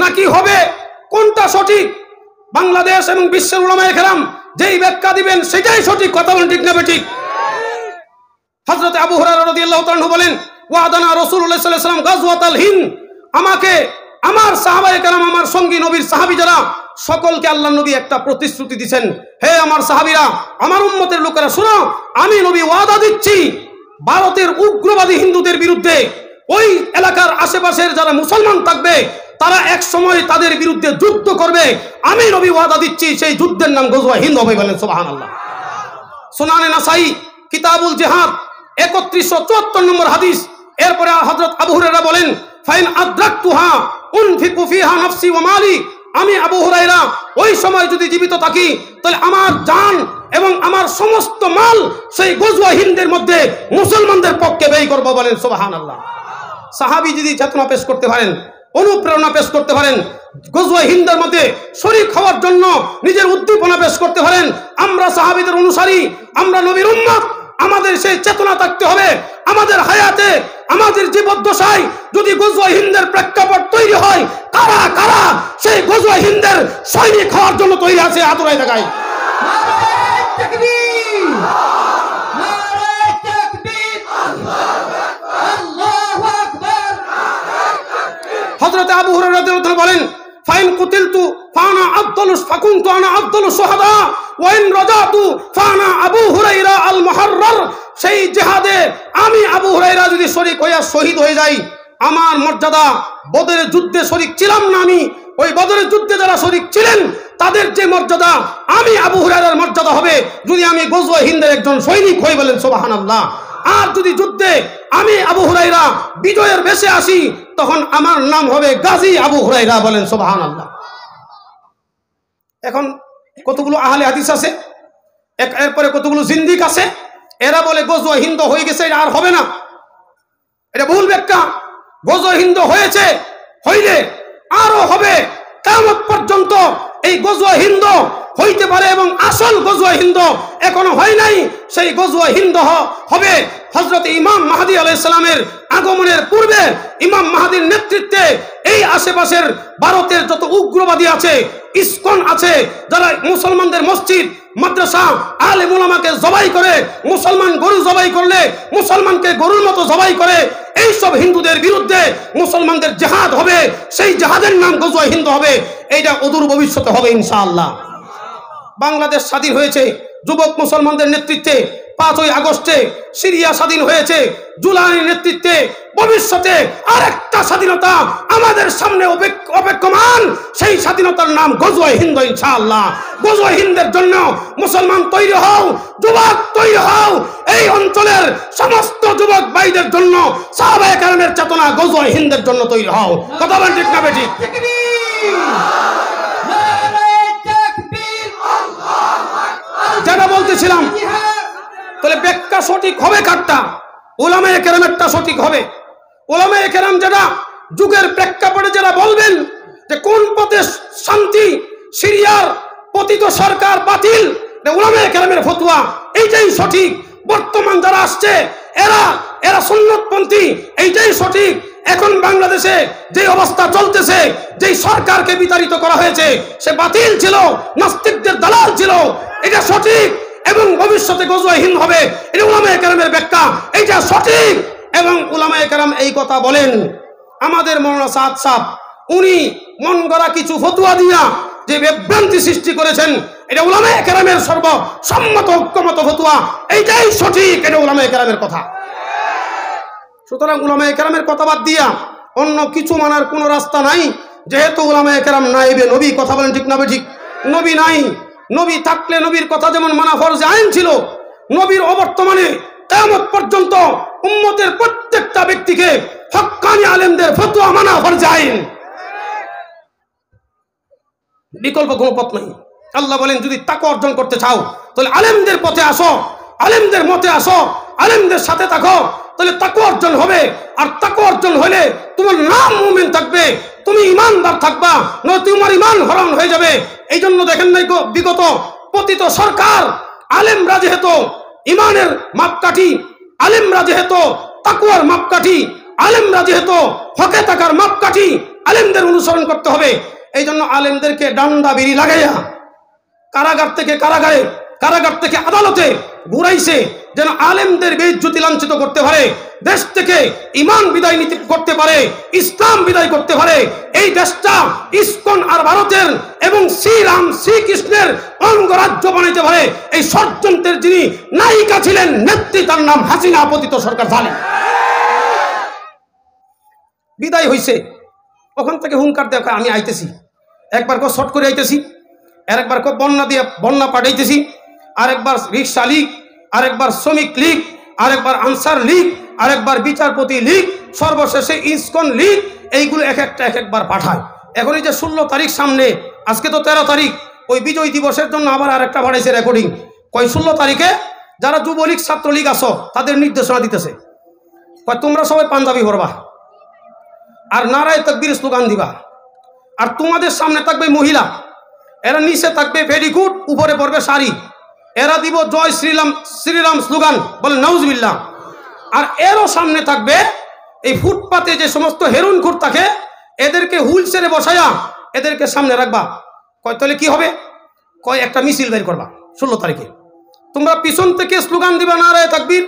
না কি হবে, কোনটা সঠিক? বাংলাদেশ এবং বিশ্বের উলামায়ে কেরাম যেই ব্যাখ্যা দিবেন সেটাই সঠিক। কথা বলেন ঠিক না বেঠিক? হযরত আবু হুরায়রা রাদিয়াল্লাহু তাআলা বলেন, ওয়াদানা রাসূলুল্লাহ সাল্লাল্লাহু আলাইহি ওয়াসাল্লাম গাজওয়াতাল হিন্দ, আমাকে আমার সাহাবায়ে কেরাম, আমার সঙ্গী নবীর সাহাবী যারা, সকলকে আল্লাহর নবী একটা প্রতিশ্রুতি দিবেন, হে আমার সাহাবীরা, আমার উম্মতের লোকেরা শুনো, আমি নবী ওয়াদা দিচ্ছি ভারতের উগ্রবাদী হিন্দুদের বিরুদ্ধে ওই এলাকার আশেপাশের যারা মুসলমান থাকবে তারা এক সময় তাদের বিরুদ্ধে যুদ্ধ করবে। আমি নবী ওয়াদা দিচ্ছি, সেই যুদ্ধের নাম গজওয়া হিন্দ হবে। বলেন সুবহানাল্লাহ। সুনানে নাসাই কিতাবুল জিহাদ 3174 নম্বর হাদিস। এরপরে হযরত আবু হুরায়রা বলেন, ফাইন আদরাকতুহা উনফিকু ফিহা নাফসি ওয়া মালি, আমি আবু হুরায়রা ওই সময় যদি জীবিত থাকি তাহলে আমার জান এবং আমার সমস্ত মাল সেই গজওয়া হিন্দের মধ্যে মুসলমানদের পক্ষে ব্যয় করব। বলেন সুবহানাল্লাহ। সাহাবী যদি চেতনা পেশ করতে পারেন, অনুপ্রেরণা পেশ করতে পারেন, গজওয়া হিন্দের মধ্যে শরীক হওয়ার জন্য নিজের উদ্দীপনা পেশ করতে পারেন, আমরা সাহাবীদের অনুসারী, আমরা নবীর উম্মত, আমাদের সেই চেতনা থাকতে হবে। আমাদের হায়াতে, আমাদের জীবদ্দশায় যদি গজওয়া হিন্দের প্রেক্ষাপট তৈরি হয়, কারা কারা সেই গজওয়া হিন্দের সৈনিক হওয়ার জন্য তৈরি আছে? আতুরাই দেখায়। হযরত আবু হুরায়রা রাদিয়াল্লাহু তাআলা বলেন, ফাইন কুতিলতু ফানা আফদালুস ফাকুনতু আনা আফদালুস শুহাদা ওয়া ইন রাজাতু ফানা আবু হুরায়রা আল মুহাররার, সেই জিহাদে আমি আবু হুরায়রা যদি শরীক হইয়া শহীদ হয়ে যাই, আমার মর্যাদা, বদরের যুদ্ধে শরীক ছিলাম না আমি, ওই বদরের যুদ্ধে যারা শরীক ছিলেন তাদের যে মর্যাদা, আমি আবু হুরায়রার মর্যাদা হবে যদি আমি গজওয়া হিন্দের একজন সৈনিক হই। বলেন সুবহানাল্লাহ। আর যদি যুদ্ধে আমি আবু হুরায়রা বিজয়ের বেশে আসি, তখন আমার নাম হবে গাজী আবু হুরায়রা। বলেন সুবহানাল্লাহ। এখন কতগুলো আহলে হাদিস আছে, এরপরে কতগুলো জিন্দিক আছে, এরা বলে গজওয়া হিন্দ হয়ে গেছে, এটা আর হবে না। এটা ভুল ব্যাখ্যা। গজওয়া হিন্দ হয়েছে, হইলে আরো হবে। কিয়ামত পর্যন্ত এই গজওয়া হিন্দ হইতে পারে এবং আসল গজওয়া হিন্দ এখনো হয় নাই। সেই গজওয়া হিন্দ হবে হযরত ইমাম মাহদী আলাইহিস সালামের আগমনের পূর্বে। ইমাম মাহদীর নেতৃত্বে এই আশেপাশের ভারতের যত উগ্রবাদী আছে, ইসকন আছে, যারা মুসলমানদের মসজিদ, মাদ্রাসা, আলেম উলামাকে জবাই করে, মুসলমান গরু জবাই করলে মুসলমানকে গরুর মতো জবাই করে, এই সব হিন্দুদের বিরুদ্ধে মুসলমানদের জিহাদ হবে। সেই জিহাদের নাম গজওয়া হিন্দ হবে। এইটা অদূর ভবিষ্যতে হবে ইনশাআল্লাহ। বাংলাদেশ স্বাধীন হয়েছে, যুবক মুসলমানদের নেতৃত্বে 5ই আগস্টে সিরিয়া স্বাধীন হয়েছে, জুলাইয়ের নেতৃত্বে ভবিষ্যতে আরেকটা স্বাধীনতা আমাদের সামনে অপেক্ষমান। সেই স্বাধীনতার নাম গজওয়ে হিন্দ। ইনশাআল্লাহ গজওয়ে হিন্দের জন্য মুসলমান তৈরি হও, যুবক তৈরি হও। এই অঞ্চলের সমস্ত যুবক ভাইদের জন্য সাহাবায়ে কেরামের চেতনা গজওয়ে হিন্দের জন্য তৈরি হও। কথা বলেন ঠিক না বেঠিক? যেটা বলতেছিলাম, তাহলে ব্যাখ্যা সঠিক হবে কারটা? উলামায়ে কেরামেরটা সঠিক হবে। উলামায়ে কেরাম যেটা যুগের প্রেক্ষাপটে যারা বলবেন যে কোন পথে শান্তি, সিরিয়ার পতিত সরকার বাতিল, উলামায়ে কেরামের ফতোয়া এইটাই সঠিক। বর্তমান যারা আসছে এরা সুন্নতপন্থী, এইটাই সঠিক। এখন বাংলাদেশে যে অবস্থা চলতেছে, যেই সরকারকে বিতাড়িত করা হয়েছে সে বাতিল ছিল, নাস্তিকদের দালাল ছিল, এটা সঠিক। এবং ভবিষ্যতে গজওয়ে হিন্দ হবে, এটা উলামায়ে কেরামের ব্যাখ্যা, এইটা সঠিক। এবং উলামায়ে কেরাম এই কথা বলেন। আমাদের মাওলানা সাদ সাহেব উনি মন গড়া কিছু ফতোয়া দিয়া যে বিভ্রান্তি সৃষ্টি করেছেন, এটা উলামায়ে কেরামের সর্বসম্মত ঐক্যমত ফতোয়া, এইটাই সঠিক। এটা উলামায়ে কেরামের কথা। সুতরাং উলামায়ে কেরামের কথা বাদ দিয়া অন্য কিছু মানার কোনো রাস্তা নাই। যেহেতু উলামায়ে কেরাম নাইবে নবী, কথা বলেন ঠিক না ঠিক? নবী নাই। নবী থাকলে নবীর কথা যেমন মানা ফরজ আইন ছিল, নবীর অবর্তমানে কিয়ামত পর্যন্ত উম্মতের প্রত্যেকটা ব্যক্তিকে হক্কানি আলেমদের ফতোয়া মানা ফরজ আইন, বিকল্প কোনো পথ নাই। আল্লাহ বলেন যদি তাকওয়া অর্জন করতে চাও তাহলে আলেমদের পথে আসো, আলেমদের মতে আসো, আলেমদের সাথে থাকো, তাহলে তাকওয়া অর্জন হবে। আর তাকওয়া অর্জন হলে তোমার নাম মুমিন থাকবে, তুমি ইমানদার থাকবা, নয় তোমার ইমান হরণ হয়ে যাবে। এই জন্য দেখেন নাই বিগত পতিত সরকার আলেমরা যেহেতু ইমানের মাপকাঠি, আলেমরা যেহেতু তাকওয়ার মাপকাঠি, আলেমরা যেহেতু হকে থাকার মাপকাঠি, আলেমদের অনুসরণ করতে হবে। এই জন্য আলেমদেরকে ডান্ডা বিড়ি লাগাইয়া কারাগার থেকে কারাগারে, কারাগার থেকে আদালতে ঘুরাইছে, যেন আলেমদের বেইজ্জতি লাঞ্ছিত করতে পারে, দেশ থেকে ইমান বিদায় নিতে করতে পারে, ইসলাম বিদায় করতে পারে। এই দেশটা ইসকন আর ভারতের এবং শ্রীরাম শ্রীকৃষ্ণের অঙ্গরাজ্য বানাইতে পারে। এই ষড়যন্ত্রের যিনি নায়িকা ছিলেন, নেত্রী, তার নাম হাসিনা, পতিত সরকার জালেম। বিদায় হইছে, ওখান থেকে হুঙ্কার দেয় আমি আইতেছি, একবার কো শর্ট করে আইতেছি, আরেকবার কো বন্যা দিয়ে বন্যা পাঠাইতেছি, আরেকবার রিক্সা লীগ, আরেকবার শ্রমিক লীগ, আরেকবার আনসার লীগ, আরেকবার বিচারপতি লীগ, সর্বশেষে ইসকন লীগ। এইগুলো এক একবার পাঠায়। এখন এই যে 16 তারিখ সামনে, আজকে তো 13 তারিখ, ওই বিজয় দিবসের জন্য আবার আরেকটা বাড়াইছে রেকর্ডিং। কয় 16 তারিখে যারা যুবলীগ ছাত্রলীগ আসো তাদের নির্দেশনা দিতেছে, কয় তোমরা সবাই পাঞ্জাবি পরবা আর নারায়ে তাকবীর স্লোগান দিবা, আর তোমাদের সামনে থাকবে মহিলা, এরা নিচে থাকবে পেটিকুট, উপরে পড়বে শাড়ি, এরা দিব জয় শ্রীরাম শ্রীরাম স্লোগান, বলে নাউজুবিল্লাহ। আর এরও সামনে থাকবে এই ফুটপাতে যে সমস্ত হেরোইনখোর থাকে, এদেরকে হুইল চেয়ারে বসায়া এদেরকে সামনে রাখবা। কয় তাহলে কি হবে? কয় একটা মিছিল বের করবা 16 তারিখে, তোমরা পিছন থেকে স্লোগান দিবা নারায়ে তাকবীর,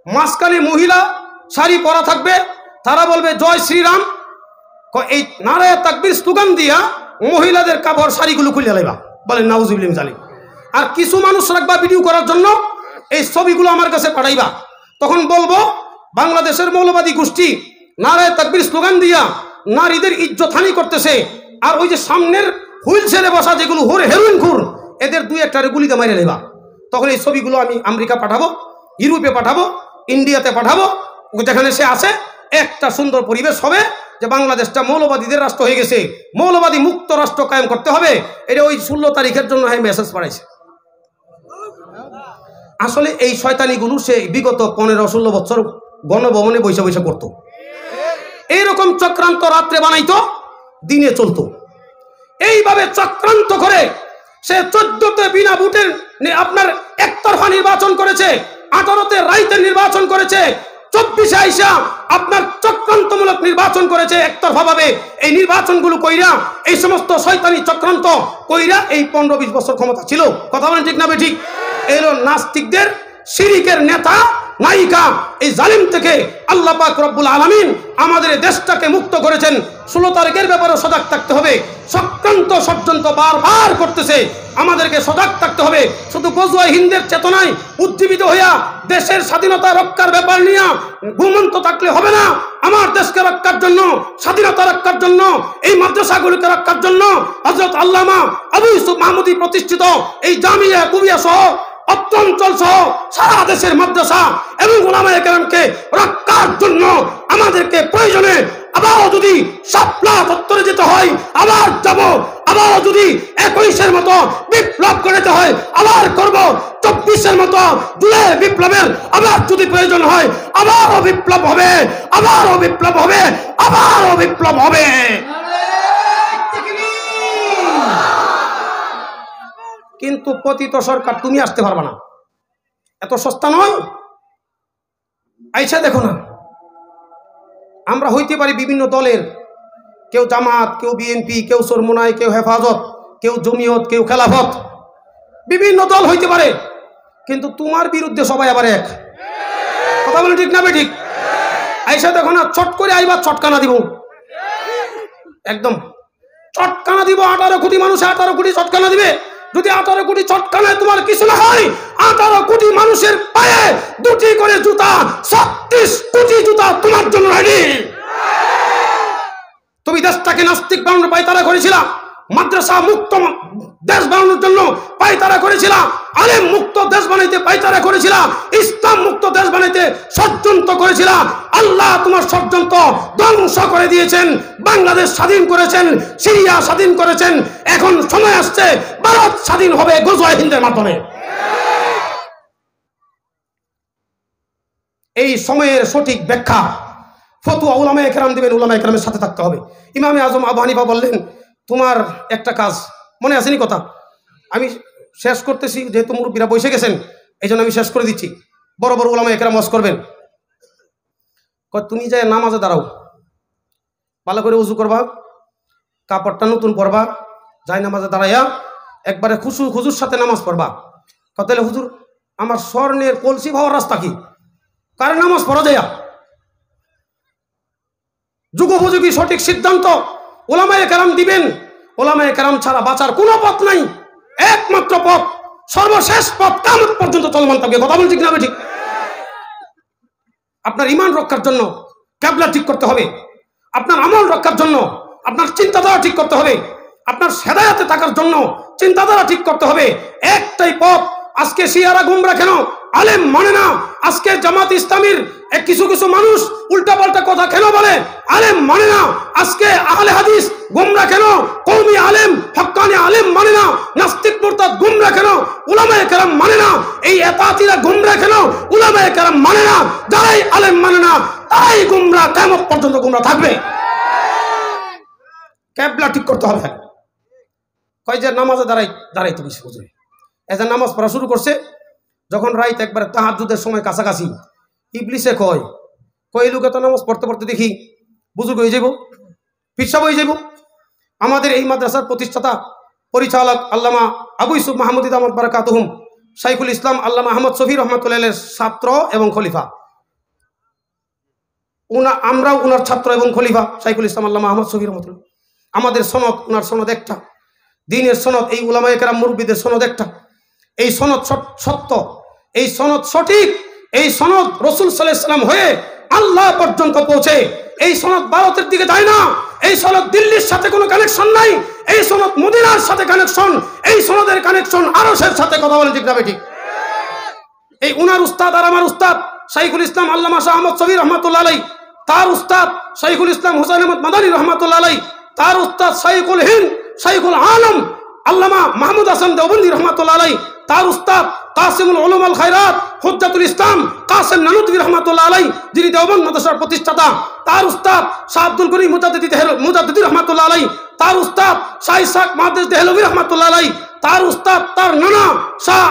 মাঝখানে মহিলা শাড়ি পরা থাকবে, তারা বলবে জয় শ্রীরাম। এই নারায়ে তাকবীর স্লোগান দিয়া মহিলাদের কাপড় শাড়িগুলো খুলে লাইবা, বলেন নাউজুবিল্লাহ জালিম। আর কিছু মানুষ রাখবা ভিডিও করার জন্য, এই ছবিগুলো আমার কাছে পাঠাইবা, তখন বলবো বাংলাদেশের মৌলবাদী গোষ্ঠী নারায়ে তাকবীর স্লোগান দিয়া নারীদের ইজ্জতহানি করতেছে। আর ওই যে সামনের হুইল চেয়ারে বসা যেগুলো হেরোইনখোর, এদের 2-1টারে গুলিতে মাইরে নেবা। তখন এই ছবিগুলো আমি আমেরিকা পাঠাবো, ইউরোপে পাঠাবো, ইন্ডিয়াতে পাঠাবো, যেখানে সে আছে একটা সুন্দর পরিবেশ হবে যে বাংলাদেশটা মৌলবাদীদের রাষ্ট্র হয়ে গেছে, মৌলবাদী মুক্ত রাষ্ট্র কায়েম করতে হবে। এটা ওই 16 তারিখের জন্য মেসেজ পাঠাইছে। আসলে এই শয়তানিগুলো সে বিগত 15-16 বছর গণভবনে বসে বসে করতো। এইরকম চক্রান্ত রাত্রে বানাইতো, দিনে চলতো। এইভাবে চক্রান্ত করে সে 14তে বিনা ভোটের আপনার একতরফা নির্বাচন করেছে, 18তে রাইতে নির্বাচন করেছে, 24-এ আইসা আপনার চক্রান্তমূলক নির্বাচন করেছে একতরফা ভাবে। এই নির্বাচনগুলো কইরা, এই সমস্ত শয়তানি চক্রান্ত কইরা এই 15-20 বছর ক্ষমতা ছিল। কথা বলেন ঠিক না ঠিক? এলো নাস্তিকদের শিরিকের নেতা নায়িকা, এই জালিম থেকে আল্লাহ পাক রব্বুল আলামিন আমাদের দেশটাকে মুক্ত করেছেন। 16 তারিখের ব্যাপারে সজাগ থাকতে হবে। চক্রান্ত ষড়যন্ত্র বারবার করতেছে, আমাদেরকে সজাগ থাকতে হবে। শুধু গজওয়া হিন্দের চেতনায় উজ্জীবিত হইয়া দেশের স্বাধীনতা রক্ষার ব্যাপার নিয়ে ঘুমন্ত থাকলে হবে না। আমার দেশকে রক্ষার জন্য, স্বাধীনতা রক্ষার জন্য, এই মাদ্রাসাগুলিকে রক্ষার জন্য হযরত আল্লামা আবু ইউসুফ মাহমুদী প্রতিষ্ঠিত এই জামিয়া কুবিয়া সহ অঞ্চল সহ সারা দেশের মাদ্রাসা এবং উলামায়ে কেরামকে রক্ষার জন্য আমাদেরকে প্রয়োজনে আবার যদি শাপলা চত্বরে যেতে হয় আবার যাব, আবার যদি 21-এর মতো বিপ্লব করতে হয় আবার করব, 24-এর মতো জুলাই বিপ্লবের আবার যদি প্রয়োজন হয় আবারও বিপ্লব হবে, আবারও বিপ্লব হবে, আবারও বিপ্লব হবে। কিন্তু পতিত সরকার তুমি আসতে পারবে না, এত সস্তা নয়। আইসা দেখো না, আমরা হইতে পারি বিভিন্ন দলের, কেউ জামাত, কেউ বিএনপি, কেউ চরমোনাই, কেউ হেফাজত, কেউ জমিয়ত, কেউ খেলাফত, বিভিন্ন দল হইতে পারে, কিন্তু তোমার বিরুদ্ধে সবাই আবার এক। কথা বলে ঠিক না বে ঠিক? আইসা দেখো না, চট করে আইবা চটকানা দিব, একদম চটকানা দিব। 18 কোটি মানুষ 18 কোটি চটকানা দিবে। যদি 18 কোটি চটকানায় তোমার কিছু না হয়, 18 কোটি মানুষের পায়ে 2টি করে জুতা, 36 কোটি জুতা তোমার জন্য রেডি। তুমি দেশটাকে নাস্তিক বানানোর পায়তারা করেছিলা, মাদ্রাসা মুক্ত দেশ বানানোর জন্য পায়তারা করেছিলা, আলেম মুক্ত দেশ বানাইতে পায়তারা করেছিলা, ইসলাম মুক্ত দেশ বানাইতে ষড়যন্ত্র করেছিলা। আল্লাহ তোমার ষড়যন্ত্র ধ্বংস করে দিয়েছেন। বাংলাদেশ স্বাধীন করেছেন, সিরিয়া স্বাধীন করেছেন। এখন সময় আসছে ভারত স্বাধীন হবে গজওয়া হিন্দের মাধ্যমে। এই সময়ের সঠিক ব্যাখ্যা ফতোয়া উলামায়ে কেরাম দিবেন, উলামায়ে কেরামের সাথে থাকতে হবে। ইমামে আজম আবু হানিফা বললেন, তোমার একটা কাজ, মনে আসেনি কথা? আমি শেষ করতেছি, যেহেতু মুরব্বীরা বসে গেছেন এই জন্য আমি শেষ করে দিচ্ছি। বড় বড় উলামায়ে কেরাম ওয়াজ করবেন। তুমি যাই নামাজে দাঁড়াও, ভালো করে উজু করবা, কাপড়টা নতুন পরবা, যাই নামাজে দাঁড়াইয়া একবারে খুজুর সাথে নামাজ পড়বা। তাহলে হুজুর আমার স্বর্ণের কলসি ভাওয়ার রাস্তা কি? কার নামাজ পড়া যায়? যুগোপযোগী সঠিক সিদ্ধান্ত উলামায়ে কেরাম দিবেন। উলামায়ে কেরাম ছাড়া বাঁচার কোনো পথ নাই, একমাত্র পথ, সর্বশেষ পথ, কিয়ামত পর্যন্ত চলমান থাকবে। কথা বলছি কিনা ঠিক? আপনার ঈমান রক্ষার জন্য কিবলা ঠিক করতে হবে, আপনার আমল রক্ষার জন্য আপনার চিন্তাধারা ঠিক করতে হবে, আপনার হেদায়েতে থাকার জন্য চিন্তাধারা ঠিক করতে হবে। একটাই পথ। আজকে শিয়ারা গুমরা কেন? আলেম মানে না। আজকে জামাত ইসলামীর কিছু কিছু মানুষ উল্টাপাল্টা কথা কেন বলে? আলেম মানে না। আজকে আহলে হাদিস গুমরা কেন? কওমি আলেম, হক্কানি আলেম মানে না। নাস্তিক মুরতাদ গুমরা কেন? উলামায়ে কেরাম মানে না। এই এতাতিরা গুমরা কেন? উলামায়ে কেরাম মানে না। যারাই আলেম মানে না তারাই গুমরা, কিয়ামত পর্যন্ত গুমরা থাকবে। কিবলা ঠিক করতে হবে। কয় যে নামাজে দাঁড়াইতে বেশি বুঝে এজা নামাজ পড়া শুরু করছে, যখন রাইত একবার তাহাজ্জুদের সময় কাছাকাছি, ইবলিসে কয় এই লোকে তো নামাজ পড়তে পড়তে দেখি বুজুর্গ হয়ে যাব, পিসাব হয়ে যাব। আমাদের এই মাদ্রাসার প্রতিষ্ঠাতা পরিচালক আল্লামা আবু ইউসুফ মাহমুদী দামাত বারাকাতুহুম, শাইখুল ইসলাম আল্লামা আহমদ শফি রহমাতুল্লাহের ছাত্র এবং খলিফা। আমরাও উনার ছাত্র এবং খলিফা শাইখুল ইসলাম আল্লামা আহমদ শফি রহমাতুল্লাহ। আমাদের সনদ, উনার সনদ একটা, দ্বীনের সনদ, এই উলামায়ে কেরাম মুরব্বিদের সনদ একটা। এই সনদ সত্য, এই সনদ সঠিক, এই সনদ রাসূল সাল্লাল্লাহু আলাইহি ওয়াসাল্লাম হয়ে আল্লাহ পর্যন্ত পৌঁছে। এই সনদ ভারতের দিকে যায় না, এই সনদ দিল্লির সাথে কোনো কানেকশন নাই, এই সনদ মদিনার সাথে কানেকশন, এই সনদের কানেকশন আরশের সাথে। কথা বলেন ঠিক না ঠিক? এই উনার উস্তাদ আর আমার উস্তাদ শাইখুল ইসলাম আল্লামা শাহ আহমদ শফি রহমাতুল্লাহ আলাইহি, তার উস্তাদ শাইখুল ইসলাম হুসাইন আহমদ মাদানী রহমাতুল্লাহ আলাইহি, তার উস্তাদ শাইখুল হিন্দ শাইখুল আলম আল্লামা মাহমুদ হাসান দেওবন্দি রহমাতুল্লাহ আলাইহি, তার উস্তাদ কাসিমুল উলুম আল খায়রাত হুজ্জাতুল ইসলাম কাসিম নানুতবি রহমাতুল্লাহ আলাইহি, যিনি দেওবন্দ মাদ্রাসার প্রতিষ্ঠাতা, তার উস্তাদ শাহ আব্দুল গনি মুজাদ্দিদি রহমাতুল্লাহ আলাইহি, তার উস্তাদ শাহ ইসহাক মুহাদ্দিস দেহলভী রহমাতুল্লাহ আলাইহি, তার উস্তাদ তার নানা শাহ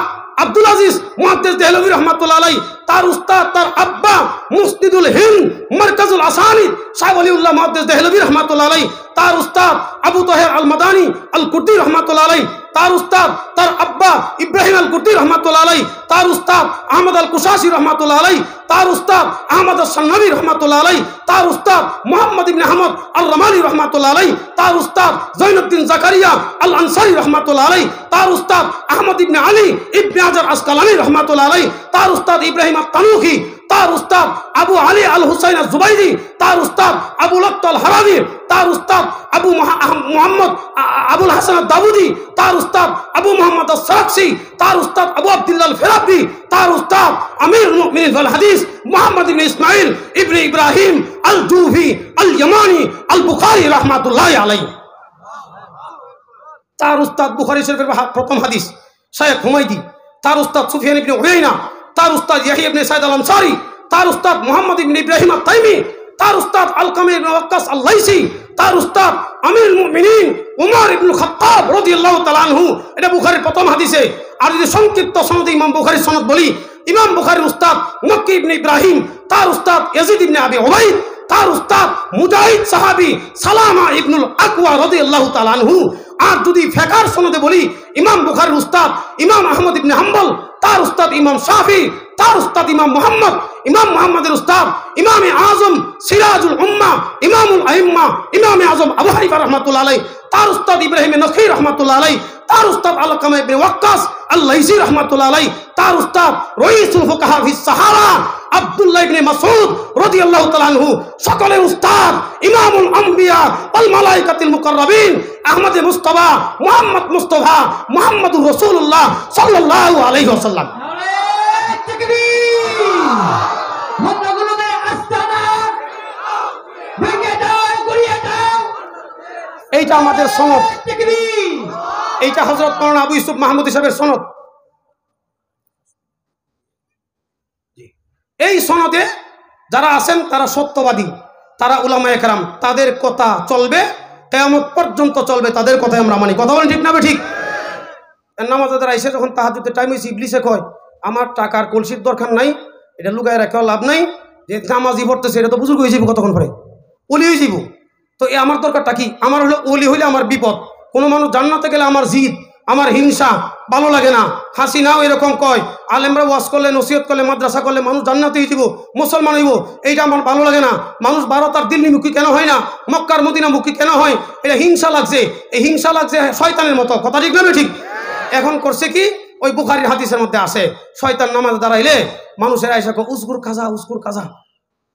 আব্দুল আজিজ মুহাদ্দিস দেহলভী রহমাতুল্লাহ আলাইহি, তার উস্তাদ তার আব্বা মুসনিদুল হিন্দ মারকাজুল আসানিদ শাহ ওলিউল্লাহ মুহাদ্দিস দেহলভী রহমাতুল্লাহ আলাইহি, তার উস্তাদ আবু তাহের আল মাদানী আল কুর্দি রহমাতুল্লাহ আলাইহি, তার উস্তাদ তার আব্বা ইব্রাহিম আল কুর্দি রহমাতুল্লাহ আলাইহি, তার উস্তাদ আহমদ আল কুশাসি রহমাতুল্লাহ আলাইহি, তার উস্তাদ আহমদ আল সান্নাবী রহমাতুল্লাহ আলাইহি, তার উস্তাদ মুহাম্মদ ইবনে আহমদ আল রমানি রহমাতুল্লাহ আলাইহি, তার উস্তাদ জৈনুদ্দিন জাকারিয়া আল আনসারী রহমাতুল্লাহ আলাইহি, তার উস্তাদ আহমদ ইবনে আলী ইবনে হাজার আসকালানী রহমাতুল্লাহ আলাইহি, তার উস্তাদ ইব্রাহিম আত-তানুখী, তার উস্তাদ আবু আলী আল হুসাইন আল জুবাইরি, তার উস্তাদ আবু লক্ত আল হারাবি, তার উস্তাদ আবু মুহাম্মদ আবুল হাসান দাউদি, তার উস্তাদ আবু মুহাম্মদ আস-সারাকসি, তার উস্তাদ আবু আব্দুল্লাহ আল ফিরাবি, তার উস্তাদ আমিরুল মুমিনিন ওয়াল হাদিস মুহাম্মদ ইবনে ইসমাইল ইবনে ইব্রাহিম আল জুফি আল ইয়ামানি আল বুখারী রাহমাতুল্লাহি আলাইহি, তার উস্তাদ বুখারী শরীফের প্রথম হাদিস শাইখ হুমায়দি, তার উস্তাদ সুফিয়ান ইবনে উয়াইনা, তার উস্তাদ ইয়াহইয়া ইবনে সাঈদ আল আনসারী, তার উস্তাদ মুহাম্মদ ইবনে ইব্রাহিম আত-তাইমি, তার উস্তাদ আলকামা ইবনে ওয়াক্কাস আল লাইসি, তার উস্তাদ আমিরুল মুমিনিন উমর ইবনে খাত্তাব রাদিয়াল্লাহু তাআলা আনহু। এটা বুখারীর প্রথম হাদিসে। আর যদি সংক্ষিপ্ত সনদে ইমাম বুখারীর সনদ বলি, ইমাম বুখারীর উস্তাদ মক্কি ইবনে ইব্রাহিম, তার উস্তাদ ইয়াজিদ ইবনে আবি উবাইদ, তার উস্তাদ মুজাহিদ সাহাবী সালামা ইবনুল আকওয়া রাদিয়াল্লাহু তাআলা আনহু। আর যদি ফিকহের সনদে বলি, ইমাম বুখারীর উস্তাদ ইমাম আহমদ ইবনে হাম্বল, তার উস্তাদ ইমাম শাফি, তার উস্তাদ ইমাম মুহাম্মদের উস্তাদ ইমামে আজম সিরাজুল উম্মাহ ইমামুল আইম্মা ইমামে আজম আবু হানিফা রাহমাতুল্লাহ আলাইহি, তার উস্তাদ ইব্রাহিম নখী রাহমাতুল্লাহ আলাইহি, তার উস্তাদ আলকামা ইবনে ওয়াক্কাস আল লাইসি রাহমাতুল্লাহ আলাইহি, তার উস্তাদ রাইসুল ফুকাহা ফিস সাহারা আব্দুল্লাহ ইবনে মাসউদ রাদিয়াল্লাহু তাআলা আনহু। সকলের উস্তাদ ইমামুল আম্বিয়া ওয়াল মালায়েকাতুল মুকাররাবিন আহমদ মুস্তাফা মুহাম্মদ মুস্তাফা মুহাম্মদুর রাসূলুল্লাহ সাল্লাল্লাহু আলাইহি ওয়াসাল্লাম। এইটা আমাদের সনদ, এইটা হযরত মাওলানা আবু ইউসুফ মাহমুদ সাহেবের সনদ। এই সনদে যারা আছেন তারা সত্যবাদী, তারা উলামায়ে কেরাম, তাদের কথা চলবে, কিয়ামত পর্যন্ত চলবে, তাদের কথাই আমরা মানি। কথা বলেন ঠিক না? ঠিক। নামাজে যারা এসে যখন তাহাজ্জুদের টাইম হয়েছে, ইবলিসে কয় আমার টাকার কলসির দরকার নাই, এটা লুকায় রাখাও লাভ নাই, যে নামাজি পড়তেছে এটা তো বুজুর্গ হয়ে যাবো, কতক্ষণ পরে ওলি হয়ে যাবো, তো এ আমার দরকারটা কি? আমার হলো ওলি হইলে আমার বিপদ, কোনো মানুষ জান্নাতে গেলে আমার জিদ, আমার হিংসা, ভালো লাগে না। হাসিনাও এরকম কয়, আলেমরা ওয়াজ করলে, নসিহত করলে, মাদ্রাসা করলে মানুষ জান্নাতে হয়ে যাব, মুসলমান হইব, এইটা আমার ভালো লাগে না। মানুষ ভারত আর দিল্লি মুখী কেন হয় না, মক্কার মদিনা মুখী কেন হয়? এটা হিংসা লাগছে, এই হিংসা লাগছে শয়তানের মতো। কথা ঠিক না? ঠিক। এখন করছে কি, ওই বুখারীর হাদিসের মধ্যে আছে, শয়তান নামাজে দাঁড়াইলে মানুষের আয়সা কো উজকুর কাজা উজকুর কাজা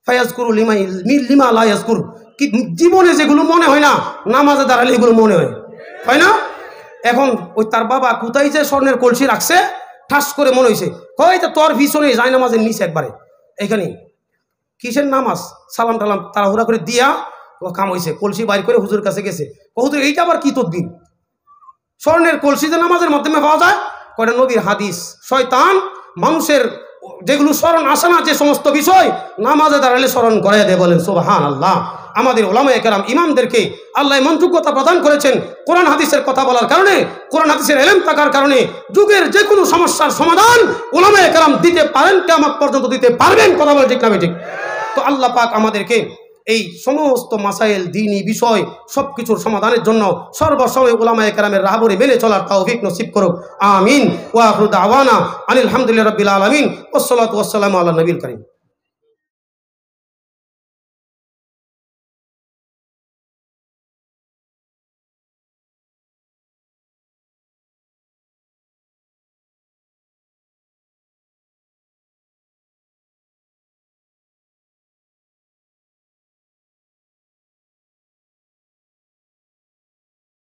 ফায়াজকুরু লিমা লা ইয়াজকুর। কি জীবনে যেগুলো মনে হয় না, নামাজে দাঁড়ালে এগুলো মনে হয় না? এখন ওই তার বাবা কোথায় যে স্বর্ণের কলসি রাখছে, ঠাস করে মনে হয়েছে, হয়তো তোর পিছনে যায় নামাজের নিচে একবারে, এখানে কিসের নামাজ, সালাম টালাম তাড়াহুড়া করে দিয়া ও কাম হয়েছে, কলসি বাইর করে হুজুর কাছে গেছে, হুজুর এইটা আবার কি তদবির? স্বর্ণের কলসি যে নামাজের মাধ্যমে পাওয়া যায়, কয়টা নবীর হাদিস। শয়তান মানুষের যেগুলো স্মরণ আসে না, যে সমস্ত বিষয় নামাজে দাঁড়ালে স্মরণ করাইয়া দেয়। বলেন সুবহানাল্লাহ। আমাদের উলামায়ে কেরাম ইমামদেরকে আল্লাহ মনযোগ্যতা প্রদান করেছেন কোরআন হাদিসের কথা বলার কারণে, কোরআন হাদিসের ইলম থাকার কারণে যুগের যে কোনো সমস্যার সমাধান উলামায়ে কেরাম দিতে পারেন, কিয়ামত পর্যন্ত দিতে পারবেন। কথা বলে ঠিক না? ঠিক। তো আল্লাহ পাক আমাদেরকে এই সমস্ত মাসাইল, দ্বীনি বিষয় সবকিছুর সমাধানের জন্য সর্বসময় উলামায়ে কেরামের রাহবরে মেনে চলার তৌফিক নসিব করুক। আমিন। ওয়া আখিরু দাওয়ানা আনিল হামদুলিল্লাহি রাব্বিল আলামিন ওয়াসসালাতু ওয়াসসালামু আলা নবিল কারীম।